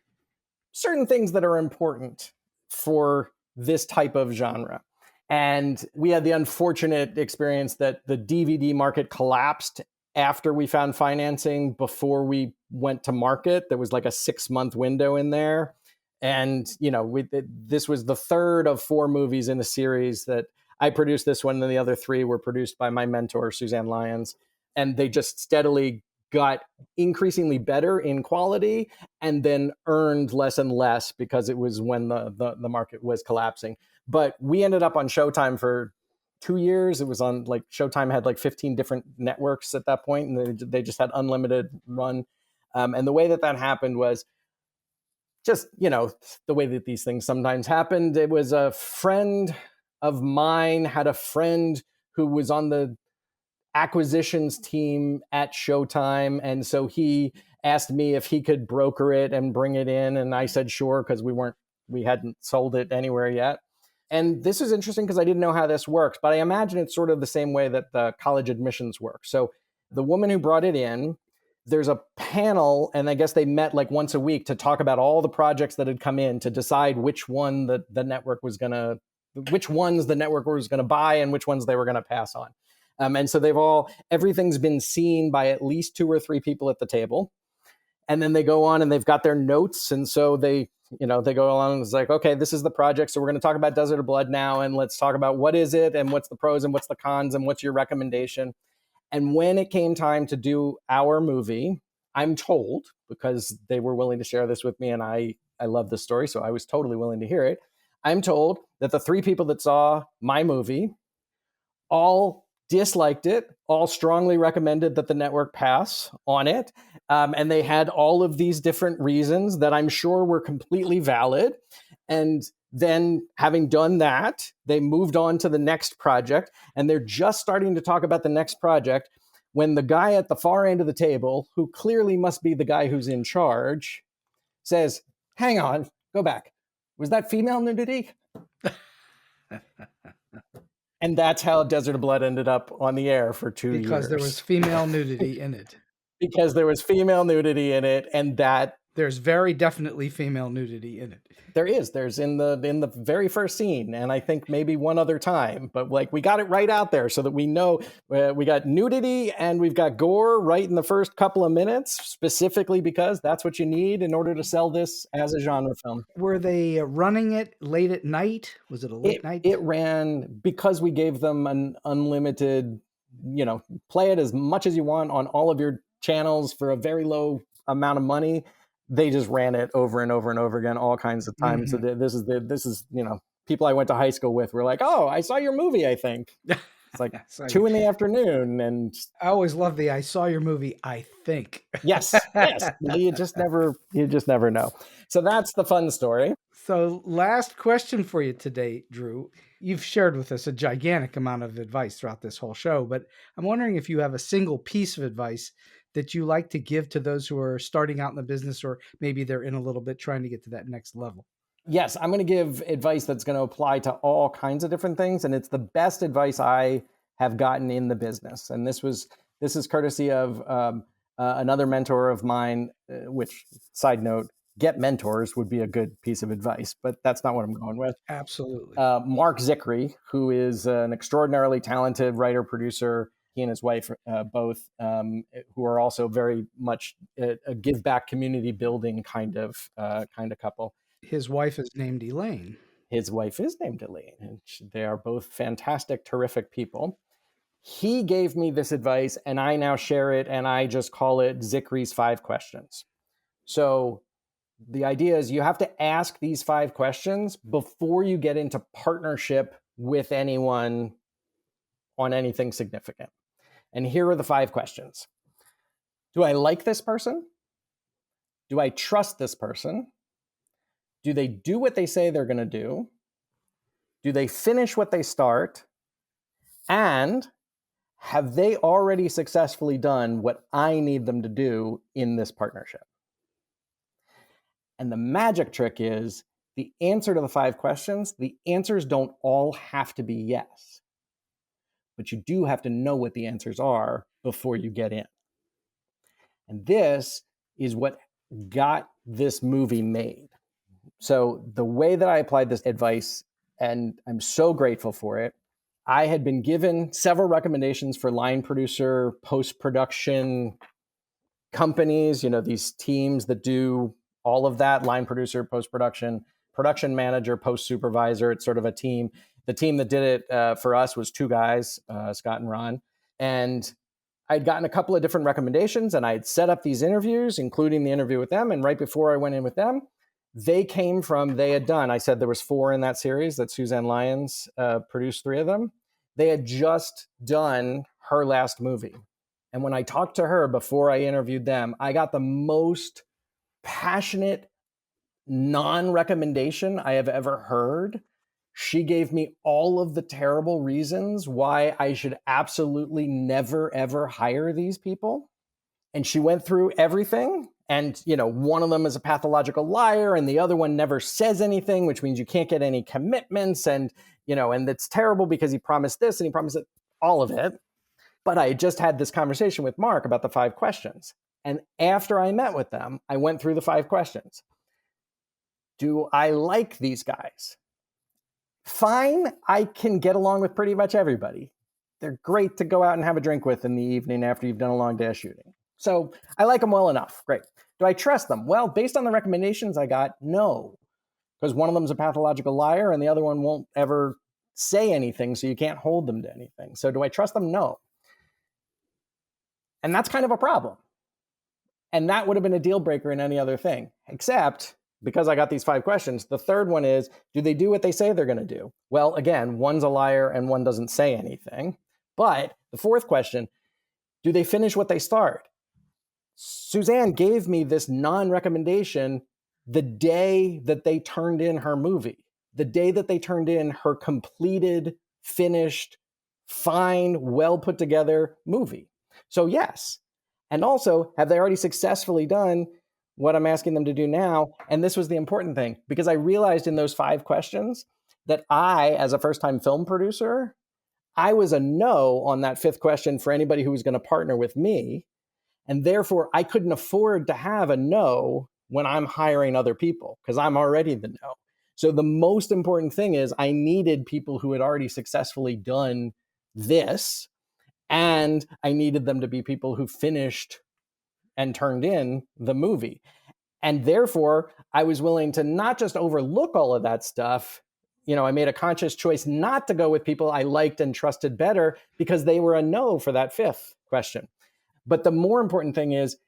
things that are important for this type of genre. And we had the unfortunate experience that the DVD market collapsed after we found financing, before we went to market. There was a 6-month window in there. And, this was the third of 4 movies in the series that I produced. This one, and the other 3 were produced by my mentor, Suzanne Lyons. And they just steadily got increasingly better in quality and then earned less and less because it was when the market was collapsing. But we ended up on Showtime for 2 years. It was on like Showtime had like 15 different networks at that point, and they just had unlimited run. And the way that happened was just, the way that these things sometimes happened. It was a friend of mine had a friend who was on the acquisitions team at Showtime. And so he asked me if he could broker it and bring it in. And I said, sure, because we hadn't sold it anywhere yet. And this is interesting because I didn't know how this works, but I imagine it's sort of the same way that the college admissions work. So the woman who brought it in, there's a panel, and I guess they met like once a week to talk about all the projects that had come in to decide which one the network was which ones the network was going to buy and which ones they were going to pass on. And so everything's been seen by at least 2 or 3 people at the table. And then they go on and they've got their notes. And so they go along and it's like, okay, this is the project. So we're going to talk about Desert of Blood now. And let's talk about what is it and what's the pros and what's the cons and what's your recommendation. And when it came time to do our movie, I'm told, because they were willing to share this with me and I love this story, so I was totally willing to hear it. I'm told that the 3 people that saw my movie all disliked it, all strongly recommended that the network pass on it. And they had all of these different reasons that I'm sure were completely valid. And then having done that, they moved on to the next project, and they're just starting to talk about the next project when the guy at the far end of the table, who clearly must be the guy who's in charge, says, hang on, go back. Was that female nudity? And that's how Desert of Blood ended up on the air for 2 years. Because there was female nudity in it. Because there was female nudity in it, and that there's very definitely female nudity in it. There's in the very first scene, and I think maybe one other time, but like we got it right out there so that we know we got nudity and we've got gore right in the first couple of minutes, specifically because that's what you need in order to sell this as a genre film. Were they running it late at night? Was it a late night? It ran because we gave them an unlimited, play it as much as you want on all of your channels for a very low amount of money. They just ran it over and over and over again, all kinds of times. Mm-hmm. So this is people I went to high school with were like, "Oh, I saw your movie." I think it's like 2 p.m, and I always love the "I saw your movie." I think yes. You just never know. So that's the fun story. So last question for you today, Drew. You've shared with us a gigantic amount of advice throughout this whole show, but I'm wondering if you have a single piece of advice that you like to give to those who are starting out in the business, or maybe they're in a little bit trying to get to that next level. Yes, I'm going to give advice that's going to apply to all kinds of different things. And it's the best advice I have gotten in the business. And this is courtesy of another mentor of mine, which, side note, get mentors would be a good piece of advice, but that's not what I'm going with. Absolutely. Mark Zickery, who is an extraordinarily talented writer, producer. He and his wife, both, who are also very much a give back, community building kind of couple. His wife is named Elaine. His wife is named Elaine, and they are both fantastic, terrific people. He gave me this advice, and I now share it, and I just call it Zickery's 5 questions. So the idea is you have to ask these 5 questions before you get into partnership with anyone on anything significant. And here are the 5 questions. Do I like this person? Do I trust this person? Do they do what they say they're going to do? Do they finish what they start? And have they already successfully done what I need them to do in this partnership? And the magic trick is the answer to the 5 questions, the answers don't all have to be yes. But you do have to know what the answers are before you get in. And this is what got this movie made. So the way that I applied this advice, and I'm so grateful for it, I had been given several recommendations for line producer, post-production companies, these teams that do all of that, line producer, post-production, production manager, post-supervisor. It's sort of a team. The team that did it for us was 2 guys, Scott and Ron. And I'd gotten a couple of different recommendations and I'd set up these interviews, including the interview with them. And right before I went in with them, they had done, I said there was 4 in that series that Suzanne Lyons produced 3 of them. They had just done her last movie. And when I talked to her before I interviewed them, I got the most passionate non-recommendation I have ever heard. She gave me all of the terrible reasons why I should absolutely never, ever hire these people. And she went through everything. And, one of them is a pathological liar and the other one never says anything, which means you can't get any commitments. And, and it's terrible because he promised this and he promised all of it. But I just had this conversation with Mark about the 5 questions. And after I met with them, I went through the 5 questions. Do I like these guys? Fine, I can get along with pretty much everybody. They're great to go out and have a drink with in the evening after you've done a long day of shooting. So I like them well enough. Great. Do I trust them? Well, based on the recommendations I got, no. Because one of them's a pathological liar and the other one won't ever say anything, so you can't hold them to anything. So do I trust them? No. And that's kind of a problem. And that would have been a deal breaker in any other thing, except because I got these 5 questions. The third one is, do they do what they say they're going to do? Well, again, one's a liar and one doesn't say anything. But the 4th question, do they finish what they start? Suzanne gave me this non-recommendation the day that they turned in her movie, the day that they turned in her completed, finished, fine, well put together movie. So yes. And also, have they already successfully done what I'm asking them to do now? And this was the important thing, because I realized in those 5 questions that I, as a first-time film producer, I was a no on that 5th question for anybody who was going to partner with me. And therefore, I couldn't afford to have a no when I'm hiring other people, because I'm already the no. So the most important thing is I needed people who had already successfully done this, and I needed them to be people who finished and turned in the movie. And therefore, I was willing to not just overlook all of that stuff. I made a conscious choice not to go with people I liked and trusted better because they were a no for that 5th question. But the more important thing is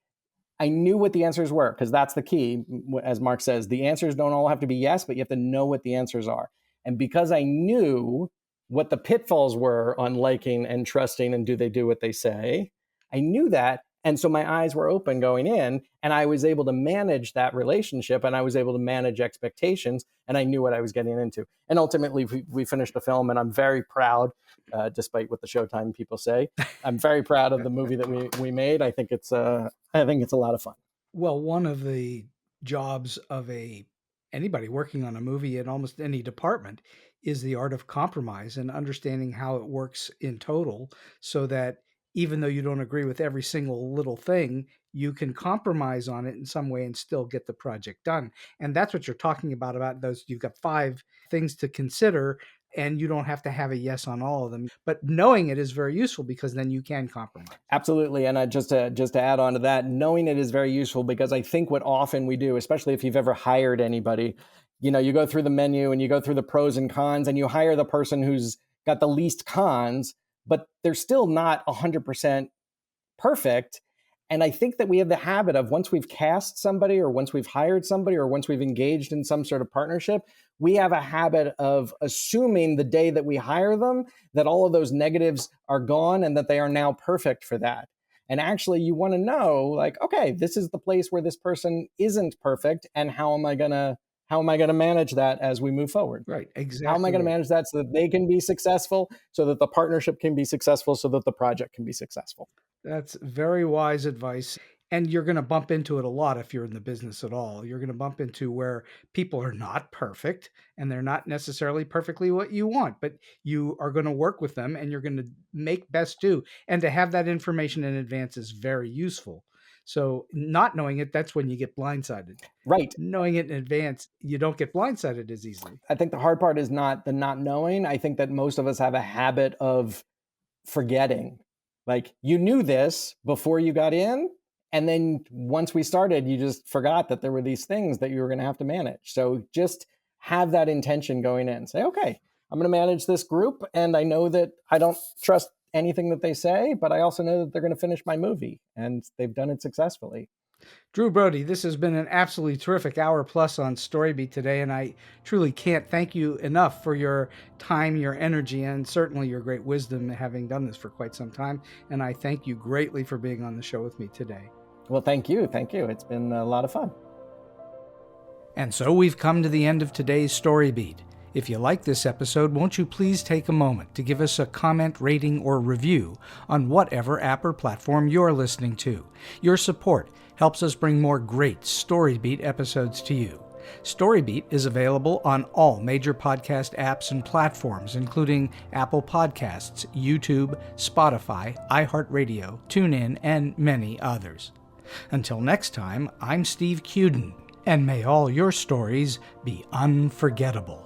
I knew what the answers were, because that's the key. As Mark says, the answers don't all have to be yes, but you have to know what the answers are. And because I knew what the pitfalls were on liking and trusting and do they do what they say, I knew that. And so my eyes were open going in, and I was able to manage that relationship, and I was able to manage expectations, and I knew what I was getting into. And ultimately, we finished the film, and I'm very proud, despite what the Showtime people say. I'm very proud of the movie that we made. I think it's a lot of fun. Well, one of the jobs of anybody working on a movie in almost any department is the art of compromise and understanding how it works in total, so that even though you don't agree with every single little thing, you can compromise on it in some way and still get the project done. And that's what you're talking about those. You've got 5 things to consider, and you don't have to have a yes on all of them. But knowing it is very useful, because then you can compromise. Absolutely. And just to add on to that, knowing it is very useful, because I think what often we do, especially if you've ever hired anybody, you go through the menu and you go through the pros and cons, and you hire the person who's got the least cons, but they're still not 100% perfect. And I think that we have the habit of, once we've cast somebody or once we've hired somebody or once we've engaged in some sort of partnership, we have a habit of assuming the day that we hire them that all of those negatives are gone and that they are now perfect for that. And actually, you want to know, like, okay, this is the place where this person isn't perfect, and how am I gonna manage that as we move forward? Right, exactly. How am I going to manage that so that they can be successful, so that the partnership can be successful, so that the project can be successful? That's very wise advice. And you're going to bump into it a lot if you're in the business at all. You're going to bump into where people are not perfect, and they're not necessarily perfectly what you want, but you are going to work with them and you're going to make best do. And to have that information in advance is very useful. So not knowing it, that's when you get blindsided. Right. Knowing it in advance, you don't get blindsided as easily. I think the hard part is not the not knowing. I think that most of us have a habit of forgetting. Like, you knew this before you got in, and then once we started, you just forgot that there were these things that you were going to have to manage. So just have that intention going in. Say, okay, I'm going to manage this group, and I know that I don't trust anything that they say, but I also know that they're going to finish my movie, and they've done it successfully. Drew Brody, this has been an absolutely terrific hour plus on StoryBeat today, and I truly can't thank you enough for your time, your energy, and certainly your great wisdom, having done this for quite some time. And I thank you greatly for being on the show with me today. Well, thank you. Thank you. It's been a lot of fun. And so we've come to the end of today's StoryBeat. If you like this episode, won't you please take a moment to give us a comment, rating, or review on whatever app or platform you're listening to. Your support helps us bring more great StoryBeat episodes to you. StoryBeat is available on all major podcast apps and platforms, including Apple Podcasts, YouTube, Spotify, iHeartRadio, TuneIn, and many others. Until next time, I'm Steve Cuden, and may all your stories be unforgettable.